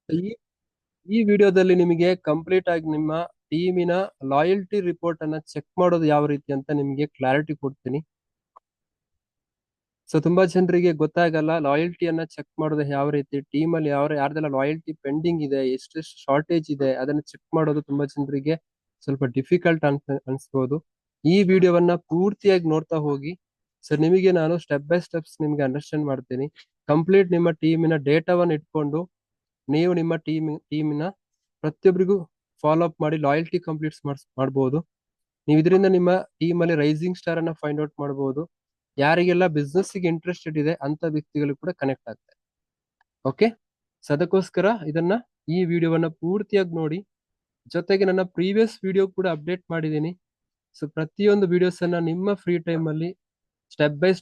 ಈ ಈ ವಿಡಿಯೋದಲ್ಲಿ ನಿಮಗೆ ಕಂಪ್ಲೀಟ್ ಆಗಿ ನಿಮ್ಮ ಟೀಮಿನ ಲಾಯಲ್ಟಿ ರಿಪೋರ್ಟ್ ಅನ್ನ ಚೆಕ್ ಮಾಡೋದು ಯಾವ ರೀತಿ ಅಂತ ನಿಮಗೆ ಕ್ಲಾರಿಟಿ ಕೊಡ್ತೀನಿ. ಸೊ ತುಂಬಾ ಜನರಿಗೆ ಗೊತ್ತಾಗಲ್ಲ ಲಾಯಲ್ಟಿಯನ್ನ ಚೆಕ್ ಮಾಡೋದು ಯಾವ ರೀತಿ, ಟೀಮ್ ಅಲ್ಲಿ ಯಾರ್ದೆಲ್ಲ ಲಾಯಲ್ಟಿ ಪೆಂಡಿಂಗ್ ಇದೆ, ಎಷ್ಟೆಷ್ಟು ಶಾರ್ಟೇಜ್ ಇದೆ ಅದನ್ನ ಚೆಕ್ ಮಾಡೋದು ತುಂಬಾ ಜನರಿಗೆ ಸ್ವಲ್ಪ ಡಿಫಿಕಲ್ಟ್ ಅನ್ಸ್ಬೋದು. ಈ ವಿಡಿಯೋವನ್ನ ಪೂರ್ತಿಯಾಗಿ ನೋಡ್ತಾ ಹೋಗಿ. ಸೊ ನಿಮಗೆ ನಾನು ಸ್ಟೆಪ್ ಬೈ ಸ್ಟೆಪ್ಸ್ ನಿಮ್ಗೆ ಅಂಡರ್ಸ್ಟ್ಯಾಂಡ್ ಮಾಡ್ತೀನಿ. ಕಂಪ್ಲೀಟ್ ನಿಮ್ಮ ಟೀಮಿನ ಡೇಟಾವನ್ನು ಇಟ್ಕೊಂಡು ನೀವು ನಿಮ್ಮ ಟೀಮಿನ ಪ್ರತಿಯೊಬ್ಬರಿಗೂ ಫಾಲೋ ಅಪ್ ಮಾಡಿ ಲಾಯಲ್ಟಿ ಕಂಪ್ಲೀಟ್ಸ್ ಮಾಡ್ಬೋದು. ನೀವು ಇದರಿಂದ ನಿಮ್ಮ ಟೀಮ್ ಅಲ್ಲಿ ರೈಸಿಂಗ್ ಸ್ಟಾರ್ ಅನ್ನ ಫೈಂಡ್ ಔಟ್ ಮಾಡಬಹುದು. ಯಾರಿಗೆಲ್ಲ ಬಿಸ್ನೆಸ್ ಗೆ ಇಂಟ್ರೆಸ್ಟೆಡ್ ಇದೆ ಅಂತ ವ್ಯಕ್ತಿಗಳು ಕೂಡ ಕನೆಕ್ಟ್ ಆಗ್ತಾರೆ. ಓಕೆ, ಸೊ ಅದಕ್ಕೋಸ್ಕರ ಈ ವಿಡಿಯೋವನ್ನ ಪೂರ್ತಿಯಾಗಿ ನೋಡಿ. ಜೊತೆಗೆ ನನ್ನ ಪ್ರೀವಿಯಸ್ ವಿಡಿಯೋ ಕೂಡ ಅಪ್ಡೇಟ್ ಮಾಡಿದ್ದೀನಿ. ಸೊ ಪ್ರತಿಯೊಂದು ವಿಡಿಯೋಸ್ ಅನ್ನ ನಿಮ್ಮ ಫ್ರೀ ಟೈಮ್ ಅಲ್ಲಿ ಸ್ಟೆಪ್ ಬೈ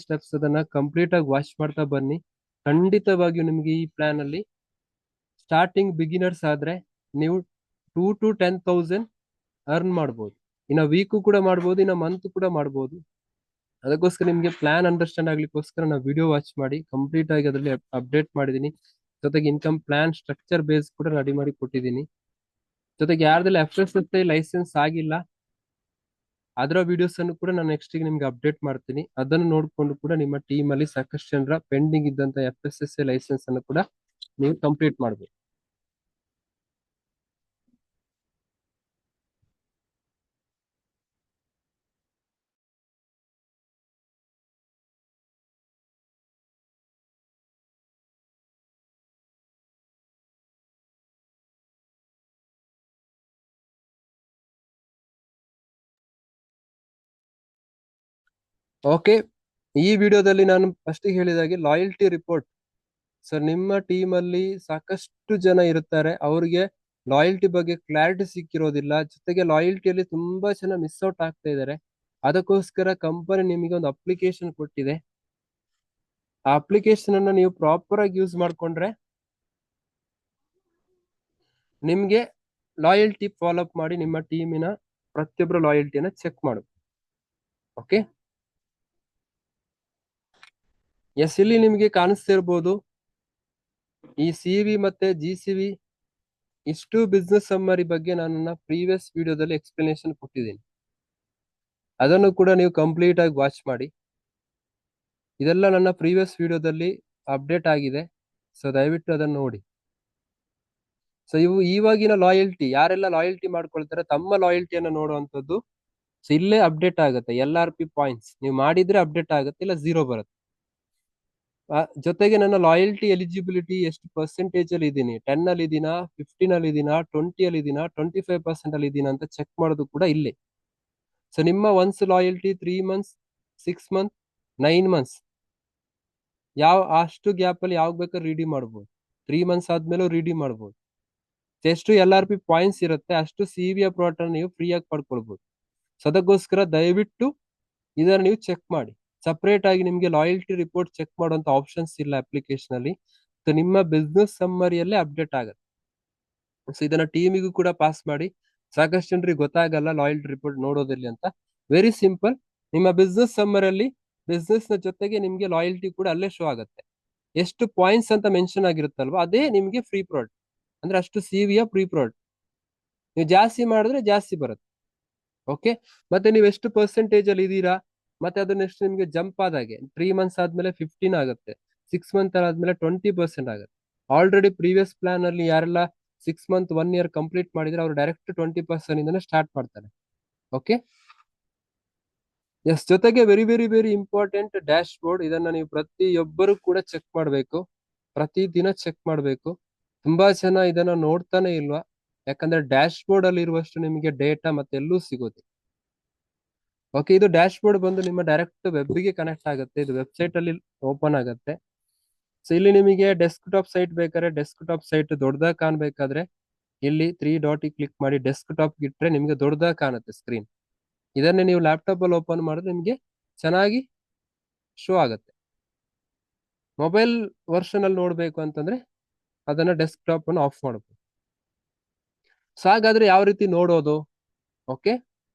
ಸ್ಟೆಪ್ಸ್ ಅದನ್ನ ಕಂಪ್ಲೀಟ್ ಆಗಿ ವಾಚ್ ಮಾಡ್ತಾ ಬನ್ನಿ. ಖಂಡಿತವಾಗಿಯೂ ನಿಮಗೆ ಈ ಪ್ಲಾನ್ ಅಲ್ಲಿ ಸ್ಟಾರ್ಟಿಂಗ್ ಬಿಗಿನರ್ಸ್ ಆದ್ರೆ ನೀವು 2 to 10,000 ಅರ್ನ್ ಮಾಡ್ಬೋದು. ಇನ್ನ ವೀಕು ಕೂಡ ಮಾಡ್ಬೋದು, ಇನ್ನ ಮಂತ್ ಕೂಡ ಮಾಡ್ಬೋದು. ಅದಕ್ಕೋಸ್ಕರ ನಿಮ್ಗೆ ಪ್ಲಾನ್ ಅಂಡರ್ಸ್ಟ್ಯಾಂಡ್ ಆಗ್ಲಿಕ್ಕೋಸ್ಕರ ನಾವು ವಿಡಿಯೋ ವಾಚ್ ಮಾಡಿ ಕಂಪ್ಲೀಟ್ ಆಗಿ ಅದರಲ್ಲಿ ಅಪ್ಡೇಟ್ ಮಾಡಿದೀನಿ. ಜೊತೆಗೆ ಇನ್ಕಮ್ ಪ್ಲಾನ್ ಸ್ಟ್ರಕ್ಚರ್ ಬೇಸ್ ಕೂಡ ರೆಡಿ ಮಾಡಿ ಕೊಟ್ಟಿದ್ದೀನಿ. ಜೊತೆಗೆ ಯಾರ್ದೆಲ್ಲ FSSAI ಲೈಸೆನ್ಸ್ ಆಗಿಲ್ಲ ಅದರ ವಿಡಿಯೋಸ್ ಅನ್ನು ಕೂಡ ನಾನು ನೆಕ್ಸ್ಟ್ ನಿಮ್ಗೆ ಅಪ್ಡೇಟ್ ಮಾಡ್ತೀನಿ. ಅದನ್ನು ನೋಡ್ಕೊಂಡು ಕೂಡ ನಿಮ್ಮ ಟೀಮ್ ಅಲ್ಲಿ ಸಾಕಷ್ಟು ಜನರ ಪೆಂಡಿಂಗ್ ಇದ್ದಂತ FSSAI ಲೈಸೆನ್ಸ್ ಅನ್ನು ಕೂಡ ನೀವು ಕಂಪ್ಲೀಟ್ ಮಾಡ್ಬೇಕು. ಓಕೆ, ಈ ವಿಡಿಯೋದಲ್ಲಿ ನಾನು ಫಸ್ಟ್ ಹೇಳಿದಾಗೆ ಲಾಯಲ್ಟಿ ರಿಪೋರ್ಟ್. ಸರ್ ನಿಮ್ಮ ಟೀಮ್ ಅಲ್ಲಿ ಸಾಕಷ್ಟು ಜನ ಇರುತ್ತಾರೆ, ಅವ್ರಿಗೆ ಲಾಯಲ್ಟಿ ಬಗ್ಗೆ ಕ್ಲಾರಿಟಿ ಸಿಕ್ಕಿರೋದಿಲ್ಲ. ಜೊತೆಗೆ ಲಾಯಲ್ಟಿಯಲ್ಲಿ ತುಂಬಾ ಜನ ಮಿಸ್ ಔಟ್ ಆಗ್ತಾ ಇದ್ದಾರೆ. ಅದಕ್ಕೋಸ್ಕರ ಕಂಪನಿ ನಿಮಗೆ ಒಂದು ಅಪ್ಲಿಕೇಶನ್ ಕೊಟ್ಟಿದೆ. ಆ ಅಪ್ಲಿಕೇಶನ್ ಅನ್ನ ನೀವು ಪ್ರಾಪರ್ ಆಗಿ ಯೂಸ್ ಮಾಡ್ಕೊಂಡ್ರೆ ನಿಮ್ಗೆ ಲಾಯಲ್ಟಿ ಫಾಲೋ ಅಪ್ ಮಾಡಿ ನಿಮ್ಮ ಟೀಮಿನ ಪ್ರತಿಯೊಬ್ಬರ ಲಾಯಲ್ಟಿಯನ್ನ ಚೆಕ್ ಮಾಡು. ಓಕೆ, ಎಸ್, ಇಲ್ಲಿ ನಿಮಗೆ ಕಾಣಿಸ್ತಿರ್ಬೋದು ಈ CV ಮತ್ತೆ GCV ಇಷ್ಟು ಬಿಸ್ನೆಸ್ ಸಮ್ಮರಿ ಬಗ್ಗೆ ನನ್ನ ಪ್ರೀವಿಯಸ್ ವಿಡಿಯೋದಲ್ಲಿ ಎಕ್ಸ್ಪ್ಲನೇಷನ್ ಕೊಟ್ಟಿದ್ದೀನಿ. ಅದನ್ನು ಕೂಡ ನೀವು ಕಂಪ್ಲೀಟ್ ಆಗಿ ವಾಚ್ ಮಾಡಿ. ಇದೆಲ್ಲ ನನ್ನ ಪ್ರೀವಿಯಸ್ ವಿಡಿಯೋದಲ್ಲಿ ಅಪ್ಡೇಟ್ ಆಗಿದೆ. ಸೊ ದಯವಿಟ್ಟು ಅದನ್ನು ನೋಡಿ. ಸೊ ಇವಾಗಿನ ಲಾಯಲ್ಟಿ ಯಾರೆಲ್ಲ ಲಾಯಲ್ಟಿ ಮಾಡ್ಕೊಳ್ತಾರೆ ತಮ್ಮ ಲಾಯಲ್ಟಿಯನ್ನು ನೋಡುವಂಥದ್ದು. ಸೊ ಇಲ್ಲೇ ಅಪ್ಡೇಟ್ ಆಗುತ್ತೆ. LRP ಪಾಯಿಂಟ್ಸ್ ನೀವು ಮಾಡಿದ್ರೆ ಅಪ್ಡೇಟ್ ಆಗುತ್ತೆ, ಇಲ್ಲ 0 ಬರುತ್ತೆ. ಜೊತೆಗೆ ನನ್ನ ಲಾಯಲ್ಟಿ ಎಲಿಜಿಬಿಲಿಟಿ ಎಷ್ಟು ಪರ್ಸೆಂಟೇಜ್ ಅಲ್ಲಿ ಇದ್ದೀನಿ, 10 ಅಲ್ಲಿ ಇದೀನಾ, 15 ಅಲ್ಲಿ ಇದೀನಾ, 20 ಅಲ್ಲಿ ಇದೀನಾ, 25% ಅಲ್ಲಿ ಇದೀನಾ ಅಂತ ಚೆಕ್ ಮಾಡೋದು ಕೂಡ ಇಲ್ಲೇ. ಸೊ ನಿಮ್ಮ once loyalty 3 months, 6 months, 9 months ಅಷ್ಟು ಗ್ಯಾಪ್ ಅಲ್ಲಿ ಯಾವಾಗ ಬೇಕಾದ್ರೆ ರೆಡಿ ಮಾಡ್ಬೋದು. 3 months ಆದ್ಮೇಲೂ ರೆಡಿ ಮಾಡ್ಬೋದು. ಎಷ್ಟು LRP ಪಾಯಿಂಟ್ಸ್ ಇರುತ್ತೆ ಅಷ್ಟು CV ಪ್ರಾಡಕ್ಟ್ ನೀವು ಫ್ರೀ ಆಗಿ ಪಡ್ಕೊಳ್ಬಹುದು. ಸೊ ಅದಕ್ಕೋಸ್ಕರ ದಯವಿಟ್ಟು ಇದನ್ನ ನೀವು ಚೆಕ್ ಮಾಡಿ. ಸಪರೇಟ್ ಆಗಿ ನಿಮ್ಗೆ ಲಾಯಲ್ಟಿ ರಿಪೋರ್ಟ್ ಚೆಕ್ ಮಾಡುವಂತ ಆಪ್ಷನ್ಸ್ ಇಲ್ಲ ಅಪ್ಲಿಕೇಶನ್ ಅಲ್ಲಿ. ಸೊ ನಿಮ್ಮ ಬಿಸ್ನೆಸ್ ಸಮ್ಮರಿಯಲ್ಲೇ ಅಪ್ಡೇಟ್ ಆಗುತ್ತೆ. ಸೊ ಇದನ್ನ ಟೀಮಿಗೂ ಕೂಡ ಪಾಸ್ ಮಾಡಿ. ಸಾಕಷ್ಟು ಜನರಿಗೆ ಗೊತ್ತಾಗಲ್ಲ ಲಾಯಲ್ಟಿ ರಿಪೋರ್ಟ್ ನೋಡೋದಿಲ್ಲ ಅಂತ. ವೆರಿ ಸಿಂಪಲ್, ನಿಮ್ಮ ಬಿಸ್ನೆಸ್ ಸಮ್ಮರಲ್ಲಿ ಬಿಸ್ನೆಸ್ ನ ಜೊತೆಗೆ ನಿಮ್ಗೆ ಲಾಯಲ್ಟಿ ಕೂಡ ಅಲ್ಲೇ ಶೋ ಆಗುತ್ತೆ. ಎಷ್ಟು ಪಾಯಿಂಟ್ಸ್ ಅಂತ ಮೆನ್ಷನ್ ಆಗಿರುತ್ತಲ್ವಾ ಅದೇ ನಿಮ್ಗೆ ಫ್ರೀ ಪ್ರಾಡಕ್ಟ್, ಅಂದ್ರೆ ಅಷ್ಟು CV ಫ್ರೀ ಪ್ರಾಡಕ್ಟ್. ನೀವು ಜಾಸ್ತಿ ಮಾಡಿದ್ರೆ ಜಾಸ್ತಿ ಬರುತ್ತೆ. ಓಕೆ, ಮತ್ತೆ ನೀವು ಎಷ್ಟು ಪರ್ಸೆಂಟೇಜ್ ಅಲ್ಲಿ ಇದೀರಾ, ಮತ್ತೆ ಅದನ್ನ ಎಷ್ಟು ನಿಮ್ಗೆ ಜಂಪ್ ಆದಾಗೆ 3 months ಆದ್ಮೇಲೆ 15 ಆಗುತ್ತೆ, 6 months ಆದ್ಮೇಲೆ 20% ಆಗುತ್ತೆ. ಆಲ್ರೆಡಿ ಪ್ರೀವಿಯಸ್ ಪ್ಲಾನ್ ಅಲ್ಲಿ ಯಾರೆಲ್ಲ 6 months 1 year ಕಂಪ್ಲೀಟ್ ಮಾಡಿದ್ರೆ ಅವ್ರು ಡೈರೆಕ್ಟ್ 20% ಇಂದನೇ ಸ್ಟಾರ್ಟ್ ಮಾಡ್ತಾರೆ. ಓಕೆ, ಎಸ್, ಜೊತೆಗೆ very very very important dash board. ಇದನ್ನ ನೀವು ಪ್ರತಿಯೊಬ್ಬರು ಕೂಡ ಚೆಕ್ ಮಾಡಬೇಕು, ಪ್ರತಿ ದಿನ ಚೆಕ್ ಮಾಡಬೇಕು. ತುಂಬಾ ಜನ ಇದನ್ನ ನೋಡ್ತಾನೆ ಇಲ್ವಾ, ಯಾಕಂದ್ರೆ ಡ್ಯಾಶ್ ಬೋರ್ಡ್ ಅಲ್ಲಿ ಇರುವಷ್ಟು ನಿಮಗೆ ಡೇಟಾ ಮತ್ತೆ ಎಲ್ಲೂ ಸಿಗೋದಿಲ್ಲ. ಓಕೆ, ಇದು ಡ್ಯಾಶ್ ಬೋರ್ಡ್ ಬಂದು ನಿಮ್ಮ ಡೈರೆಕ್ಟ್ ವೆಬ್ಗೆ ಕನೆಕ್ಟ್ ಆಗುತ್ತೆ. ಇದು ವೆಬ್ಸೈಟ್ ಅಲ್ಲಿ ಓಪನ್ ಆಗುತ್ತೆ. ಸೊ ಇಲ್ಲಿ ನಿಮಗೆ ಡೆಸ್ಕ್ ಟಾಪ್ ಸೈಟ್ ಬೇಕಾದ್ರೆ ಡೆಸ್ಕ್ ಟಾಪ್ ಸೈಟ್ ದೊಡ್ಡದಾಗಿ ಕಾಣ್ಬೇಕಾದ್ರೆ ಇಲ್ಲಿ 3 ಡಾಟ್ ಕ್ಲಿಕ್ ಮಾಡಿ ಡೆಸ್ಕ್ ಟಾಪ್ ಇಟ್ರೆ ನಿಮಗೆ ದೊಡ್ಡದಾಗಿ ಕಾಣುತ್ತೆ ಸ್ಕ್ರೀನ್. ಇದನ್ನೇ ನೀವು ಲ್ಯಾಪ್ಟಾಪ್ ಅಲ್ಲಿ ಓಪನ್ ಮಾಡಿದ್ರೆ ನಿಮಗೆ ಚೆನ್ನಾಗಿ ಶೋ ಆಗುತ್ತೆ. ಮೊಬೈಲ್ ವರ್ಷನ್ ಅಲ್ಲಿ ನೋಡ್ಬೇಕು ಅಂತಂದ್ರೆ ಅದನ್ನ ಡೆಸ್ಕ್ ಟಾಪ್ ಅನ್ನು ಆಫ್ ಮಾಡಬಹುದು. ಸೊ ಹಾಗಾದ್ರೆ ಯಾವ ರೀತಿ ನೋಡೋದು? Okay,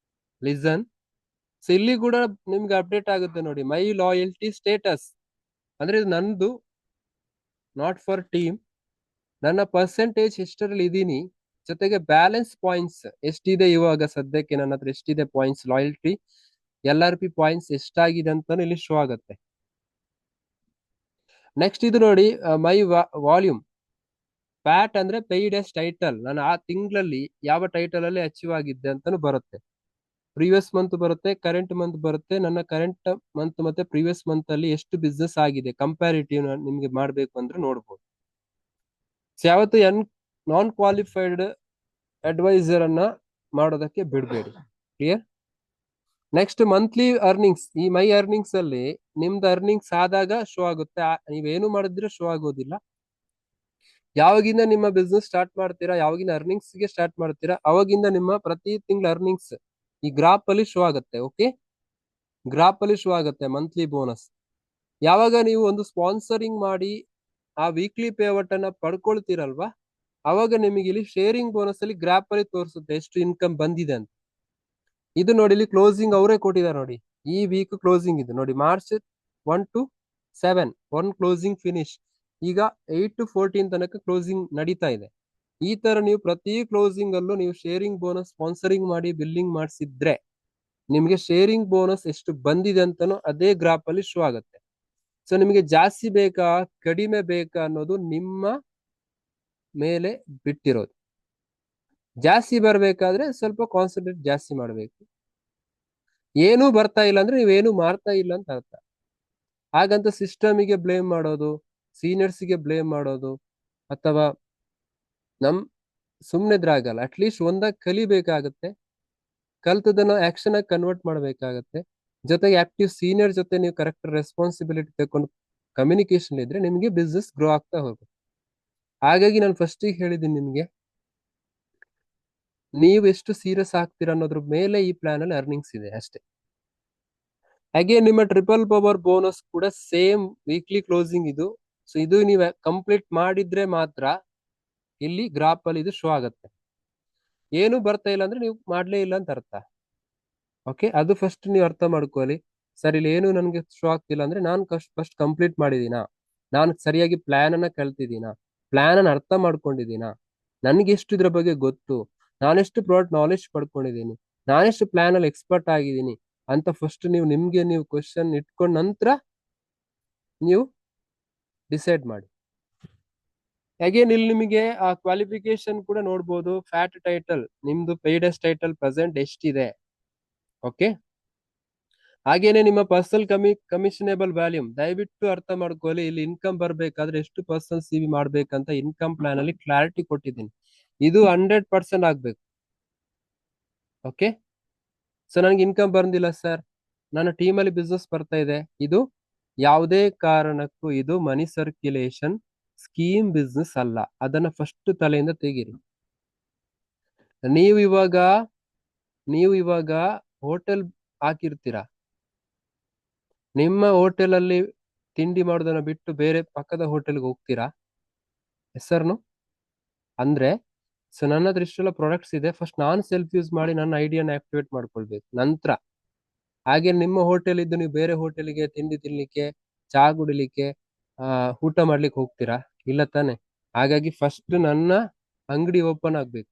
listen. ಸೊ ಇಲ್ಲಿ ಕೂಡ ನಿಮ್ಗೆ ಅಪ್ಡೇಟ್ ಆಗುತ್ತೆ ನೋಡಿ, ಮೈ ಲಾಯಲ್ಟಿ ಸ್ಟೇಟಸ್. ಅಂದ್ರೆ ಇದು ನಂದು, ನಾಟ್ ಫಾರ್ ಟೀಮ್. ನನ್ನ ಪರ್ಸೆಂಟೇಜ್ ಎಷ್ಟರಲ್ಲಿ ಇದೀನಿ, ಜೊತೆಗೆ ಬ್ಯಾಲೆನ್ಸ್ ಪಾಯಿಂಟ್ಸ್ ಎಷ್ಟಿದೆ ಇವಾಗ ಸದ್ಯಕ್ಕೆ ನನ್ನ ಹತ್ರ ಎಷ್ಟಿದೆ ಪಾಯಿಂಟ್ಸ್ ಲಾಯಲ್ಟಿ LRP ಪಾಯಿಂಟ್ಸ್ ಎಷ್ಟಾಗಿದೆ ಅಂತ ಇಲ್ಲಿ ಶೋ ಆಗುತ್ತೆ. ನೆಕ್ಸ್ಟ್ ಇದು ನೋಡಿ ಮೈ ವಾಲ್ಯೂಮ್ ಪ್ಯಾಟ್ ಅಂದ್ರೆ ಪೇಯ್ಡ್ ಎಸ್ ಟೈಟಲ್, ನಾನು ಆ ತಿಂಗಳಲ್ಲಿ ಯಾವ ಟೈಟಲ್ ಅಲ್ಲಿ ಅಚೀವ್ ಆಗಿದ್ದೆ ಅಂತಾನು ಬರುತ್ತೆ. ಪ್ರೀವಿಯಸ್ ಮಂತ್ ಬರುತ್ತೆ, ಕರೆಂಟ್ ಮಂತ್ ಬರುತ್ತೆ. ನನ್ನ ಕರೆಂಟ್ ಮಂತ್ ಮತ್ತೆ ಪ್ರೀವಿಯಸ್ ಮಂತ್ ಅಲ್ಲಿ ಎಷ್ಟು ಬಿಸ್ನೆಸ್ ಆಗಿದೆ ಕಂಪ್ಯಾರಿಟಿವ್ ನಿಮ್ಗೆ ಮಾಡ್ಬೇಕು ಅಂದ್ರೆ ನೋಡ್ಬೋದು. ಯಾವತ್ತು ನಾನ್ ಕ್ವಾಲಿಫೈಡ್ ಅಡ್ವೈಸರ್ ಅನ್ನ ಮಾಡೋದಕ್ಕೆ ಬಿಡಬೇಡಿ. ಕ್ಲಿಯರ್. Next monthly earnings. ಈ ಮೈ ಅರ್ನಿಂಗ್ಸ್ ಅಲ್ಲಿ ನಿಮ್ದು ಅರ್ನಿಂಗ್ಸ್ ಆದಾಗ ಶೋ ಆಗುತ್ತೆ, ನೀವೇನು ಮಾಡಿದ್ರೆ ಶೋ ಆಗೋದಿಲ್ಲ. ಯಾವಾಗಿಂದ ನಿಮ್ಮ ಬಿಸ್ನೆಸ್ ಸ್ಟಾರ್ಟ್ ಮಾಡ್ತೀರಾ, ಯಾವಾಗಿಂದ ಅರ್ನಿಂಗ್ಸ್ ಗೆ ಸ್ಟಾರ್ಟ್ ಮಾಡ್ತೀರಾ, ಅವಾಗಿಂದ ನಿಮ್ಮ ಪ್ರತಿ ತಿಂಗಳ ಅರ್ನಿಂಗ್ಸ್ ಈ ಗ್ರಾಫ್ ಅಲ್ಲಿ ಶೋ ಆಗುತ್ತೆ. ಓಕೆ, ಗ್ರಾಫ್ ಅಲ್ಲಿ ಶೋ ಆಗುತ್ತೆ ಮಂತ್ಲಿ ಬೋನಸ್. ಯಾವಾಗ ನೀವು ಒಂದು ಸ್ಪಾನ್ಸರಿಂಗ್ ಮಾಡಿ ಆ ವೀಕ್ಲಿ ಪೇಔಟ್ ಅನ್ನ ಪಡ್ಕೊಳ್ತೀರಲ್ವಾ, ಅವಾಗ ನಿಮಗೆ ಇಲ್ಲಿ ಶೇರಿಂಗ್ ಬೋನಸ್ ಅಲ್ಲಿ ಗ್ರಾಫ್ ಅಲ್ಲಿ ತೋರಿಸುತ್ತೆ ಎಷ್ಟು ಇನ್ಕಮ್ ಬಂದಿದೆ ಅಂತ. ಇದು ನೋಡಿ, ಇಲ್ಲಿ ಕ್ಲೋಸಿಂಗ್ ಅವರೇ ಕೊಟ್ಟಿದ್ದಾರೆ ನೋಡಿ. ಈ ವೀಕ್ ಕ್ಲೋಸಿಂಗ್ ಇದು ನೋಡಿ, ಮಾರ್ಚ್ 1 to 7 1 ಕ್ಲೋಸಿಂಗ್ ಫಿನಿಶ್. ಈಗ 8 to 14 ತನಕ ಕ್ಲೋಸಿಂಗ್ ನಡೀತಾ ಇದೆ. ಈ ತರ ನೀವು ಪ್ರತಿ ಕ್ಲೋಸಿಂಗ್ ಅಲ್ಲೂ ನೀವು ಶೇರಿಂಗ್ ಬೋನಸ್ ಸ್ಪಾನ್ಸರಿಂಗ್ ಮಾಡಿ ಬಿಲ್ಲಿಂಗ್ ಮಾಡಿಸಿದ್ರೆ ನಿಮ್ಗೆ ಶೇರಿಂಗ್ ಬೋನಸ್ ಎಷ್ಟು ಬಂದಿದೆ ಅಂತಾನು ಅದೇ ಗ್ರಾಫ್ ಅಲ್ಲಿ ಶೋ ಆಗುತ್ತೆ. ಸೊ ನಿಮಗೆ ಜಾಸ್ತಿ ಬೇಕಾ ಕಡಿಮೆ ಬೇಕಾ ಅನ್ನೋದು ನಿಮ್ಮ ಮೇಲೆ ಬಿಟ್ಟಿರೋದು. ಜಾಸ್ತಿ ಬರ್ಬೇಕಾದ್ರೆ ಸ್ವಲ್ಪ ಕಾನ್ಸಂಟ್ರೇಟ್ ಜಾಸ್ತಿ ಮಾಡ್ಬೇಕು. ಏನೂ ಬರ್ತಾ ಇಲ್ಲ ಅಂದ್ರೆ ನೀವೇನು ಮಾಡ್ತಾ ಇಲ್ಲ ಅಂತ ಅರ್ಥ. ಹಾಗಂತ ಸಿಸ್ಟಮಿಗೆ ಬ್ಲೇಮ್ ಮಾಡೋದು, ಸೀನಿಯರ್ಸ್ಗೆ ಬ್ಲೇಮ್ ಮಾಡೋದು ಅಥವಾ ಸುಮ್ಮನೆದ್ರಾಗಲ್ಲ. ಅಟ್ಲೀಸ್ಟ್ ಒಂದಾಗ ಕಲಿಬೇಕಾಗತ್ತೆ, ಕಲ್ತದನ್ನ ಆಕ್ಷನ್ ಆಗಿ ಕನ್ವರ್ಟ್ ಮಾಡ್ಬೇಕಾಗತ್ತೆ. ಜೊತೆಗೆ ಆಕ್ಟಿವ್ ಸೀನಿಯರ್ ಜೊತೆ ನೀವು ಕರೆಕ್ಟ್ ರೆಸ್ಪಾನ್ಸಿಬಿಲಿಟಿ ತಗೊಂಡು ಕಮ್ಯುನಿಕೇಶನ್ ಇದ್ರೆ ನಿಮಗೆ ಬಿಸ್ನೆಸ್ ಗ್ರೋ ಆಗ್ತಾ ಹೋಗುತ್ತೆ. ಹಾಗಾಗಿ ನಾನು ಫಸ್ಟಿಗೆ ಹೇಳಿದ್ದೀನಿ ನಿಮ್ಗೆ, ನೀವು ಎಷ್ಟು ಸೀರಿಯಸ್ ಆಗ್ತೀರಾ ಅನ್ನೋದ್ರ ಮೇಲೆ ಈ ಪ್ಲಾನ್ ಅಲ್ಲಿ ಅರ್ನಿಂಗ್ಸ್ ಇದೆ ಅಷ್ಟೇ. ಹಾಗೆ ನಿಮ್ಮ ಟ್ರಿಪಲ್ ಪವರ್ ಬೋನಸ್ ಕೂಡ ಸೇಮ್ ವೀಕ್ಲಿ ಕ್ಲೋಸಿಂಗ್ ಇದು. ಸೊ ಇದು ನೀವು ಕಂಪ್ಲೀಟ್ ಮಾಡಿದ್ರೆ ಮಾತ್ರ ಇಲ್ಲಿ ಗ್ರಾಫ್ ಅಲ್ಲಿ ಇದು ಶೋ ಆಗುತ್ತೆ. ಏನು ಬರ್ತಾ ಇಲ್ಲ ಅಂದ್ರೆ ನೀವು ಮಾಡ್ಲೇ ಇಲ್ಲ ಅಂತ ಅರ್ಥ. ಓಕೆ, ಅದು ಫಸ್ಟ್ ನೀವು ಅರ್ಥ ಮಾಡ್ಕೊಳ್ಳಿ. ಸರ್ ಇಲ್ಲಿ ಏನು ನನಗೆ ಶೋ ಆಗ್ತಿಲ್ಲ ಅಂದ್ರೆ ನಾನು ಫಸ್ಟ್ ಕಂಪ್ಲೀಟ್ ಮಾಡಿದೀನಾ, ನಾನು ಸರಿಯಾಗಿ ಪ್ಲಾನ್ ಅನ್ನ ಕಲ್ತಿದ್ದೀನಾ, ಪ್ಲಾನ್ ಅನ್ನ ಅರ್ಥ ಮಾಡ್ಕೊಂಡಿದ್ದೀನಾ, ನನ್ಗೆ ಎಷ್ಟು ಇದ್ರ ಬಗ್ಗೆ ಗೊತ್ತು, ನಾನೆಷ್ಟು ಪ್ರಾಡಕ್ಟ್ ನಾಲೆಜ್ ಪಡ್ಕೊಂಡಿದ್ದೀನಿ, ನಾನೆಷ್ಟು ಪ್ಲಾನ್ ಅಲ್ಲಿ ಎಕ್ಸ್ಪರ್ಟ್ ಆಗಿದ್ದೀನಿ ಅಂತ ಫಸ್ಟ್ ನಿಮ್ಗೆ ನೀವು ಕ್ವಶನ್ ಇಟ್ಕೊಂಡ ನಂತರ ನೀವು ಡಿಸೈಡ್ ಮಾಡಿ. ಅಗೇನ್ ಇಲ್ಲಿ ನಿಮಗೆ ಆ ಕ್ವಾಲಿಫಿಕೇಶನ್ ಕೂಡ ನೋಡ್ಬೋದು. ಫ್ಯಾಟ್ ಟೈಟಲ್ ನಿಮ್ದು ಪೇಯ್ಡೆಸ್ಟ್ ಟೈಟಲ್ ಪ್ರೆಸೆಂಟ್ ಎಷ್ಟಿದೆ. ಓಕೆ, ಹಾಗೇನೆ ನಿಮ್ಮ ಪರ್ಸನಲ್ ಕಮಿಷನೇಬಲ್ ವ್ಯಾಲ್ಯೂಮ್ ದಯವಿಟ್ಟು ಅರ್ಥ ಮಾಡ್ಕೊಳ್ಳಿ. ಇಲ್ಲಿ ಇನ್ಕಮ್ ಬರ್ಬೇಕಾದ್ರೆ ಎಷ್ಟು ಪರ್ಸನಲ್ CV ಮಾಡ್ಬೇಕಂತ ಇನ್ಕಮ್ ಪ್ಲಾನ್ ಅಲ್ಲಿ ಕ್ಲಾರಿಟಿ ಕೊಟ್ಟಿದ್ದೀನಿ. ಇದು 100% ಆಗ್ಬೇಕು. ಓಕೆ, ಸೊ ನನಗೆ ಇನ್ಕಮ್ ಬಂದಿಲ್ಲ ಸರ್, ನನ್ನ ಟೀಮಲ್ಲಿ ಬಿಸ್ನೆಸ್ ಬರ್ತಾ ಇದೆ, ಇದು ಯಾವುದೇ ಕಾರಣಕ್ಕೂ ಇದು ಮನಿ ಸರ್ಕ್ಯುಲೇಷನ್ ಸ್ಕೀಮ್ ಬಿಸ್ನೆಸ್ ಅಲ್ಲ. ಅದನ್ನ ಫಸ್ಟ್ ತಲೆಯಿಂದ ತೆಗೀರಿ. ನೀವು ಇವಾಗ ಹೋಟೆಲ್ ಹಾಕಿರ್ತೀರಾ, ನಿಮ್ಮ ಹೋಟೆಲ್ ಅಲ್ಲಿ ತಿಂಡಿ ಮಾಡೋದನ್ನ ಬಿಟ್ಟು ಬೇರೆ ಪಕ್ಕದ ಹೋಟೆಲ್ಗೆ ಹೋಗ್ತೀರಾ? ಹೆಸರ್ನು ಅಂದ್ರೆ ಸೊ ನನ್ನ ಹತ್ರ ಇಷ್ಟೆಲ್ಲ ಪ್ರಾಡಕ್ಟ್ಸ್ ಇದೆ, ಫಸ್ಟ್ ನಾನು ಸೆಲ್ಫ್ ಯೂಸ್ ಮಾಡಿ ನನ್ನ ಐಡಿಯಾನ ಆಕ್ಟಿವೇಟ್ ಮಾಡ್ಕೊಳ್ಬೇಕು. ನಂತರ ಹಾಗೆ ನಿಮ್ಮ ಹೋಟೆಲ್ ಇದ್ದು ನೀವು ಬೇರೆ ಹೋಟೆಲ್ಗೆ ತಿಂಡಿ ತಿನ್ಲಿಕ್ಕೆ, ಚಹಾ ಕುಡಿಲಿಕ್ಕೆ, ಊಟ ಮಾಡ್ಲಿಕ್ಕೆ ಹೋಗ್ತೀರಾ? ಇಲ್ಲ ತಾನೆ. ಹಾಗಾಗಿ ಫಸ್ಟ್ ನನ್ನ ಅಂಗಡಿ ಓಪನ್ ಆಗ್ಬೇಕು.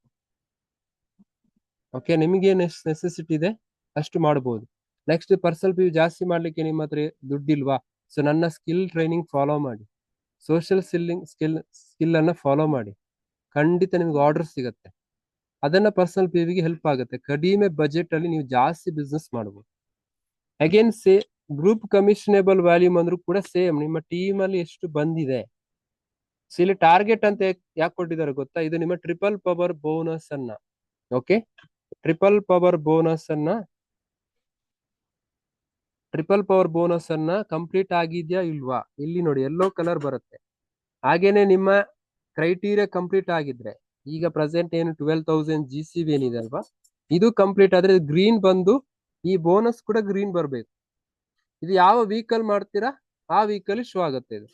ಓಕೆ, ನಿಮ್ಗೆ ನೆಸೆಸಿಟಿ ಇದೆ ಅಷ್ಟು ಮಾಡಬಹುದು. ನೆಕ್ಸ್ಟ್ ಪರ್ಸನಲ್ PV ಜಾಸ್ತಿ ಮಾಡ್ಲಿಕ್ಕೆ ನಿಮ್ಮ ಹತ್ರ ದುಡ್ಡಿಲ್ವಾ? ಸೊ ನನ್ನ ಸ್ಕಿಲ್ ಟ್ರೈನಿಂಗ್ ಫಾಲೋ ಮಾಡಿ, ಸೋಷಿಯಲ್ ಸ್ಕಿಲ್ ಅನ್ನ ಫಾಲೋ ಮಾಡಿ, ಖಂಡಿತ ನಿಮ್ಗೆ ಆರ್ಡರ್ ಸಿಗತ್ತೆ. ಅದನ್ನ ಪರ್ಸನಲ್ PVಗೆ ಹೆಲ್ಪ್ ಆಗುತ್ತೆ. ಕಡಿಮೆ ಬಜೆಟ್ ಅಲ್ಲಿ ನೀವು ಜಾಸ್ತಿ ಬಿಸ್ನೆಸ್ ಮಾಡಬಹುದು. ಅಗೇನ್ ಗ್ರೂಪ್ ಕಮಿಷನೇಬಲ್ ವ್ಯಾಲ್ಯೂಮ್ ಅಂದ್ರೂ ಕೂಡ ಸೇಮ್ ನಿಮ್ಮ ಟೀಮ್ ಅಲ್ಲಿ ಎಷ್ಟು ಬಂದಿದೆ. ಸೊ ಇಲ್ಲಿ ಟಾರ್ಗೆಟ್ ಅಂತ ಯಾಕೆ ಕೊಟ್ಟಿದ್ದಾರೆ ಗೊತ್ತಾ? ಇದು ನಿಮ್ಮ ಟ್ರಿಪಲ್ ಪವರ್ ಬೋನಸ್ ಅನ್ನ, ಓಕೆ, ಟ್ರಿಪಲ್ ಪವರ್ ಬೋನಸ್ ಅನ್ನ ಕಂಪ್ಲೀಟ್ ಆಗಿದ್ಯಾ ಇಲ್ವಾ ಇಲ್ಲಿ ನೋಡಿ, ಯೆಲ್ಲೋ ಕಲರ್ ಬರುತ್ತೆ. ಹಾಗೇನೆ ನಿಮ್ಮ ಕ್ರೈಟೀರಿಯಾ ಕಂಪ್ಲೀಟ್ ಆಗಿದ್ರೆ, ಈಗ ಪ್ರೆಸೆಂಟ್ ಏನು 12,000 GCV ಏನಿದೆ ಅಲ್ವಾ, ಇದು ಕಂಪ್ಲೀಟ್ ಆದ್ರೆ ಗ್ರೀನ್ ಬಂದು ಈ ಬೋನಸ್ ಕೂಡ ಗ್ರೀನ್ ಬರ್ಬೇಕು. ಇದು ಯಾವ ವೀಕಲ್ ಮಾಡ್ತೀರಾ ಆ ವೀಕಲ್ಲಿ ಶೋ ಆಗುತ್ತೆ. ಇದು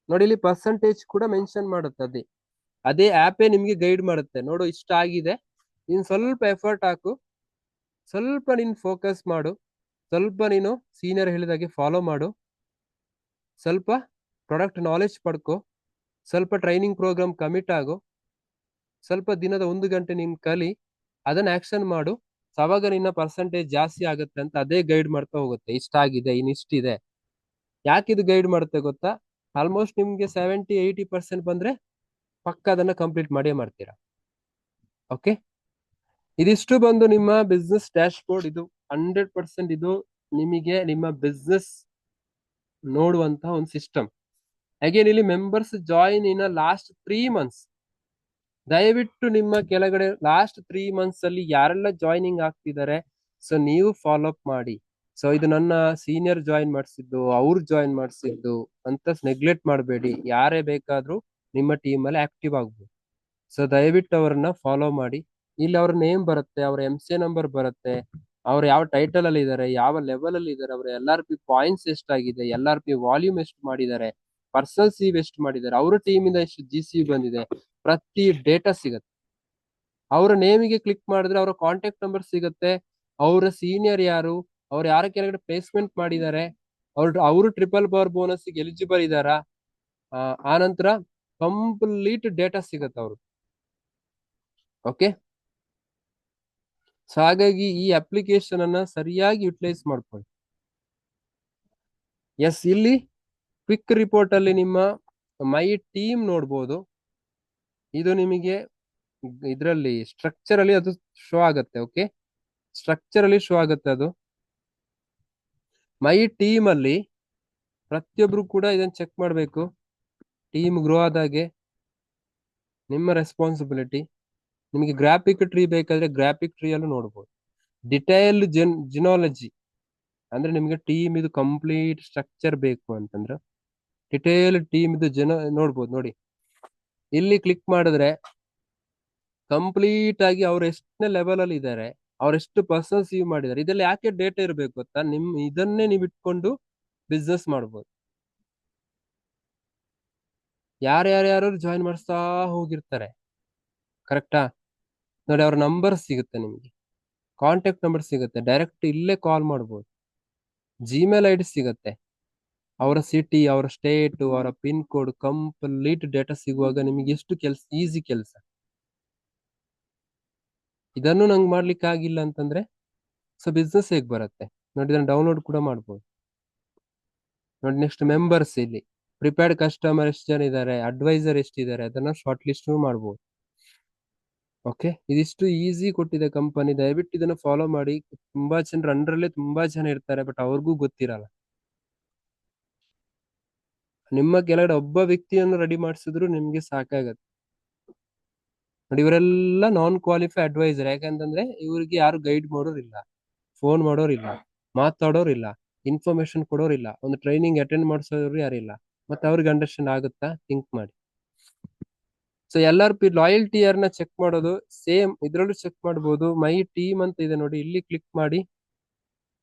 ನೋಡಿ, ಇಲ್ಲಿ ಪರ್ಸೆಂಟೇಜ್ ಕೂಡ ಮೆನ್ಷನ್ ಮಾಡುತ್ತೆ. ಅದೇ ಆಪೇ ನಿಮ್ಗೆ ಗೈಡ್ ಮಾಡುತ್ತೆ. ನೋಡು ಇಷ್ಟ ಆಗಿದೆ, ನೀನ್ ಸ್ವಲ್ಪ ಎಫರ್ಟ್ ಹಾಕು, ಸ್ವಲ್ಪ ನೀನ್ ಫೋಕಸ್ ಮಾಡು, ಸ್ವಲ್ಪ ನೀನು ಸೀನಿಯರ್ ಹೇಳಿದಾಗೆ ಫಾಲೋ ಮಾಡು, ಸ್ವಲ್ಪ ಪ್ರಾಡಕ್ಟ್ ನಾಲೆಜ್ ಪಡ್ಕೊ, ಸ್ವಲ್ಪ ಟ್ರೈನಿಂಗ್ ಪ್ರೋಗ್ರಾಮ್ ಕಮಿಟ್ ಆಗು, ಸ್ವಲ್ಪ ದಿನದ 1 ಗಂಟೆ ನೀನ್ ಕಲಿ, ಅದನ್ನ ಆಕ್ಷನ್ ಮಾಡು. ಅವಾಗ ನಿನ್ನ ಪರ್ಸೆಂಟೇಜ್ ಜಾಸ್ತಿ ಆಗುತ್ತೆ ಅಂತ ಅದೇ ಗೈಡ್ ಮಾಡ್ತಾ ಹೋಗುತ್ತೆ. ಇಷ್ಟಾಗಿದೆ, ಇನ್ನಿಷ್ಟಿದೆ. ಯಾಕಿದು ಗೈಡ್ ಮಾಡುತ್ತೆ ಗೊತ್ತಾ? ಆಲ್ಮೋಸ್ಟ್ ನಿಮ್ಗೆ 70-80% ಬಂದ್ರೆ ಪಕ್ಕ ಅದನ್ನ ಕಂಪ್ಲೀಟ್ ಮಾಡೇ ಮಾಡ್ತೀರಾ. ಓಕೆ, ಇದಿಷ್ಟು ಬಂದು ನಿಮ್ಮ ಬಿಸ್ನೆಸ್ ಡ್ಯಾಶ್ ಬೋರ್ಡ್. ಇದು 100% ಇದು ನಿಮಗೆ ನಿಮ್ಮ ಬಿಸ್ನೆಸ್ ನೋಡುವಂತಹ ಒಂದು ಸಿಸ್ಟಮ್. ಅಗೇನ್ ಇಲ್ಲಿ members join in last 3 months. ದಯವಿಟ್ಟು ನಿಮ್ಮ ಕೆಳಗಡೆ ಲಾಸ್ಟ್ 3 ಮಂತ್ಸ್ ಅಲ್ಲಿ ಯಾರೆಲ್ಲ ಜಾಯ್ನಿಂಗ್ ಆಗ್ತಿದ್ದಾರೆ, ಸೊ ನೀವು ಫಾಲೋ ಅಪ್ ಮಾಡಿ. ಸೊ ಇದು ನನ್ನ ಸೀನಿಯರ್ ಜಾಯಿನ್ ಮಾಡಿಸಿದ್ದು, ಅವ್ರು ಜಾಯಿನ್ ಮಾಡಿಸಿದ್ದು ಅಂತ ನೆಗ್ಲೆಕ್ಟ್ ಮಾಡಬೇಡಿ. ಯಾರೇ ಬೇಕಾದ್ರೂ ನಿಮ್ಮ ಟೀಮ್ ಅಲ್ಲಿ ಆಕ್ಟಿವ್ ಆಗ್ಬೋದು. ಸೊ ದಯವಿಟ್ಟು ಅವ್ರನ್ನ ಫಾಲೋ ಮಾಡಿ. ಇಲ್ಲಿ ಅವ್ರ ನೇಮ್ ಬರುತ್ತೆ, ಅವ್ರ MCA ನಂಬರ್ ಬರುತ್ತೆ, ಅವ್ರು ಯಾವ ಟೈಟಲ್ ಅಲ್ಲಿ ಇದ್ದಾರೆ, ಯಾವ ಲೆವೆಲ್ ಅಲ್ಲಿ ಇದ್ದಾರೆ, ಅವ್ರ LRP ಪಾಯಿಂಟ್ಸ್ ಎಷ್ಟಾಗಿದೆ, LRP ವಾಲ್ಯೂಮ್ ಎಷ್ಟು ಮಾಡಿದ್ದಾರೆ, ಪರ್ಸನಲ್ ಸಿವ್ ಎಷ್ಟು ಮಾಡಿದ್ದಾರೆ, ಅವ್ರ ಟೀಮ್ ಇಂದ ಎಷ್ಟು GC ಬಂದಿದೆ, ಪ್ರತಿ ಡೇಟಾ ಸಿಗುತ್ತೆ. ಅವರ ನೇಮಿಗೆ ಕ್ಲಿಕ್ ಮಾಡಿದ್ರೆ ಅವರ ಕಾಂಟ್ಯಾಕ್ಟ್ ನಂಬರ್ ಸಿಗುತ್ತೆ, ಅವರ ಸೀನಿಯರ್ ಯಾರು, ಅವ್ರು ಯಾರ ಕೆಳಗಡೆ ಪ್ಲೇಸ್ಮೆಂಟ್ ಮಾಡಿದ್ದಾರೆ, ಅವರು ಟ್ರಿಪಲ್ ಪವರ್ ಬೋನಸ್ ಎಲಿಜಿಬಲ್ ಇದಾರಾ, ಆ ನಂತರ ಕಂಪ್ಲೀಟ್ ಡೇಟಾ ಸಿಗುತ್ತೆ ಅವರು. ಓಕೆ, ಸೊ ಹಾಗಾಗಿ ಈ ಅಪ್ಲಿಕೇಶನ್ ಅನ್ನ ಸರಿಯಾಗಿ ಯುಟಿಲೈಸ್ ಮಾಡ್ಕೊಳ್ಳಿ. ಎಸ್, ಇಲ್ಲಿ ಕ್ವಿಕ್ ರಿಪೋರ್ಟ್ ಅಲ್ಲಿ ನಿಮ್ಮ ಮೈ ಟೀಮ್ ನೋಡ್ಬೋದು. ಇದು ನಿಮಗೆ ಇದರಲ್ಲಿ ಸ್ಟ್ರಕ್ಚರ್ ಅಲ್ಲಿ ಅದು ಶೋ ಆಗುತ್ತೆ. ಓಕೆ, ಸ್ಟ್ರಕ್ಚರ್ ಅಲ್ಲಿ ಶೋ ಆಗುತ್ತೆ ಅದು. ಮೈ ಟೀಮ್ ಅಲ್ಲಿ ಪ್ರತಿಯೊಬ್ರು ಕೂಡ ಇದನ್ನ ಚೆಕ್ ಮಾಡಬೇಕು. ಟೀಮ್ ಗ್ರೋ ಆದಾಗೆ ನಿಮ್ಮ ರೆಸ್ಪಾನ್ಸಿಬಿಲಿಟಿ. ನಿಮಗೆ ಗ್ರಾಫಿಕ್ ಟ್ರೀ ಬೇಕಾದ್ರೆ ಗ್ರಾಫಿಕ್ ಟ್ರೀ ಅಲ್ಲೂ ನೋಡ್ಬೋದು. ಡಿಟೈಲ್ ಜಿನಾಲಜಿ ಅಂದ್ರೆ ನಿಮ್ಗೆ ಟೀಮ್ ಇದು ಕಂಪ್ಲೀಟ್ ಸ್ಟ್ರಕ್ಚರ್ ಬೇಕು ಅಂತಂದ್ರೆ ಡಿಟೇಲ್ ಟೀಮ್ ಇದು ನೋಡ್ಬೋದು. ನೋಡಿ, ಇಲ್ಲಿ ಕ್ಲಿಕ್ ಮಾಡಿದ್ರೆ ಕಂಪ್ಲೀಟ್ ಆಗಿ ಅವ್ರು ಎಷ್ಟನೇ ಲೆವೆಲ್ ಅಲ್ಲಿ ಇದ್ದಾರೆ, ಅವ್ರು ಎಷ್ಟು ಪರ್ಸನ್ ಸೀವ್ ಮಾಡಿದ್ದಾರೆ, ಇದೆಲ್ಲ ಯಾಕೆ ಡೇಟಾ ಇರಬೇಕು ಗೊತ್ತಾ? ಇದನ್ನೇ ನೀವು ಇಟ್ಕೊಂಡು ಬಿಸ್ನೆಸ್ ಮಾಡ್ಬೋದು. ಯಾರ್ಯಾರು ಜಾಯಿನ್ ಮಾಡಿಸ್ತಾ ಹೋಗಿರ್ತಾರೆ, ಕರೆಕ್ಟಾ? ನೋಡಿ, ಅವ್ರ ನಂಬರ್ ಸಿಗುತ್ತೆ, ನಿಮ್ಗೆ ಕಾಂಟ್ಯಾಕ್ಟ್ ನಂಬರ್ ಸಿಗುತ್ತೆ, ಡೈರೆಕ್ಟ್ ಇಲ್ಲೇ ಕಾಲ್ ಮಾಡ್ಬೋದು. ಜಿಮೇಲ್ ID ಸಿಗುತ್ತೆ, ಅವರ ಸಿಟಿ, ಅವರ ಸ್ಟೇಟ್, ಅವರ ಪಿನ್ ಕೋಡ್ ಕಂಪ್ಲೀಟ್ ಡೇಟಾ ಸಿಗುವಾಗ ನಿಮಗೆ ಎಷ್ಟು ಕೆಲಸ, ಈಸಿ ಕೆಲಸ. ಇದನ್ನು ನಂಗೆ ಮಾಡ್ಲಿಕ್ಕೆ ಆಗಿಲ್ಲ ಅಂತಂದ್ರೆ ಸೊ ಬಿಸ್ನೆಸ್ ಹೇಗ್ ಬರುತ್ತೆ? ನೋಡಿ, ಇದನ್ನ ಡೌನ್ಲೋಡ್ ಕೂಡ ಮಾಡ್ಬೋದು. ನೋಡಿ, ನೆಕ್ಸ್ಟ್ ಮೆಂಬರ್ಸ್, ಇಲ್ಲಿ ಪ್ರಿಪೇರ್ಡ್ ಕಸ್ಟಮರ್ ಎಷ್ಟು ಜನ ಇದ್ದಾರೆ, ಅಡ್ವೈಸರ್ ಎಷ್ಟಿದ್ದಾರೆ, ಅದನ್ನ ಶಾರ್ಟ್ ಲಿಸ್ಟ್ ಮಾಡ್ಬೋದು. ಓಕೆ, ಇದಿಷ್ಟು ಈಸಿ ಕೊಟ್ಟಿದೆ ಕಂಪನಿ. ದಯವಿಟ್ಟು ಇದನ್ನ ಫಾಲೋ ಮಾಡಿ. ತುಂಬಾ ಜನರು ಅಂಡರಲ್ಲೇ ತುಂಬಾ ಜನ ಇರ್ತಾರೆ, ಬಟ್ ಅವ್ರಿಗೂ ಗೊತ್ತಿರಲ್ಲ. ನಿಮ್ಮ ಕೆಳಗಡೆ ಒಬ್ಬ ವ್ಯಕ್ತಿಯನ್ನು ರೆಡಿ ಮಾಡಿಸಿದ್ರು ನಿಮ್ಗೆ ಸಾಕಾಗತ್ತೆ. ನೋಡಿ, ಇವರೆಲ್ಲ ನಾನ್ ಕ್ವಾಲಿಫೈ ಅಡ್ವೈಸರ್. ಯಾಕಂತಂದ್ರೆ ಇವ್ರಿಗೆ ಯಾರು ಗೈಡ್ ಮಾಡೋರಿಲ್ಲ, ಫೋನ್ ಮಾಡೋರಿಲ್ಲ, ಮಾತಾಡೋರಿಲ್ಲ, ಇನ್ಫಾರ್ಮೇಶನ್ ಕೊಡೋರಿಲ್ಲ, ಒಂದು ಟ್ರೈನಿಂಗ್ ಅಟೆಂಡ್ ಮಾಡಿಸೋರು ಯಾರಿಲ್ಲ. ಮತ್ತೆ ಅವ್ರಿಗೆ ಅಂಡರ್ಸ್ಟ್ಯಾಂಡ್ ಆಗುತ್ತಾ? ಥಿಂಕ್ ಮಾಡಿ. ಸೊ LRP ಲಾಯಲ್ಟಿ ಯಾರನ್ನ ಚೆಕ್ ಮಾಡೋದು ಸೇಮ್ ಇದ್ರಲ್ಲೂ ಚೆಕ್ ಮಾಡಬಹುದು. ಮೈ ಟೀಮ್ ಅಂತ ಇದೆ ನೋಡಿ, ಇಲ್ಲಿ ಕ್ಲಿಕ್ ಮಾಡಿ,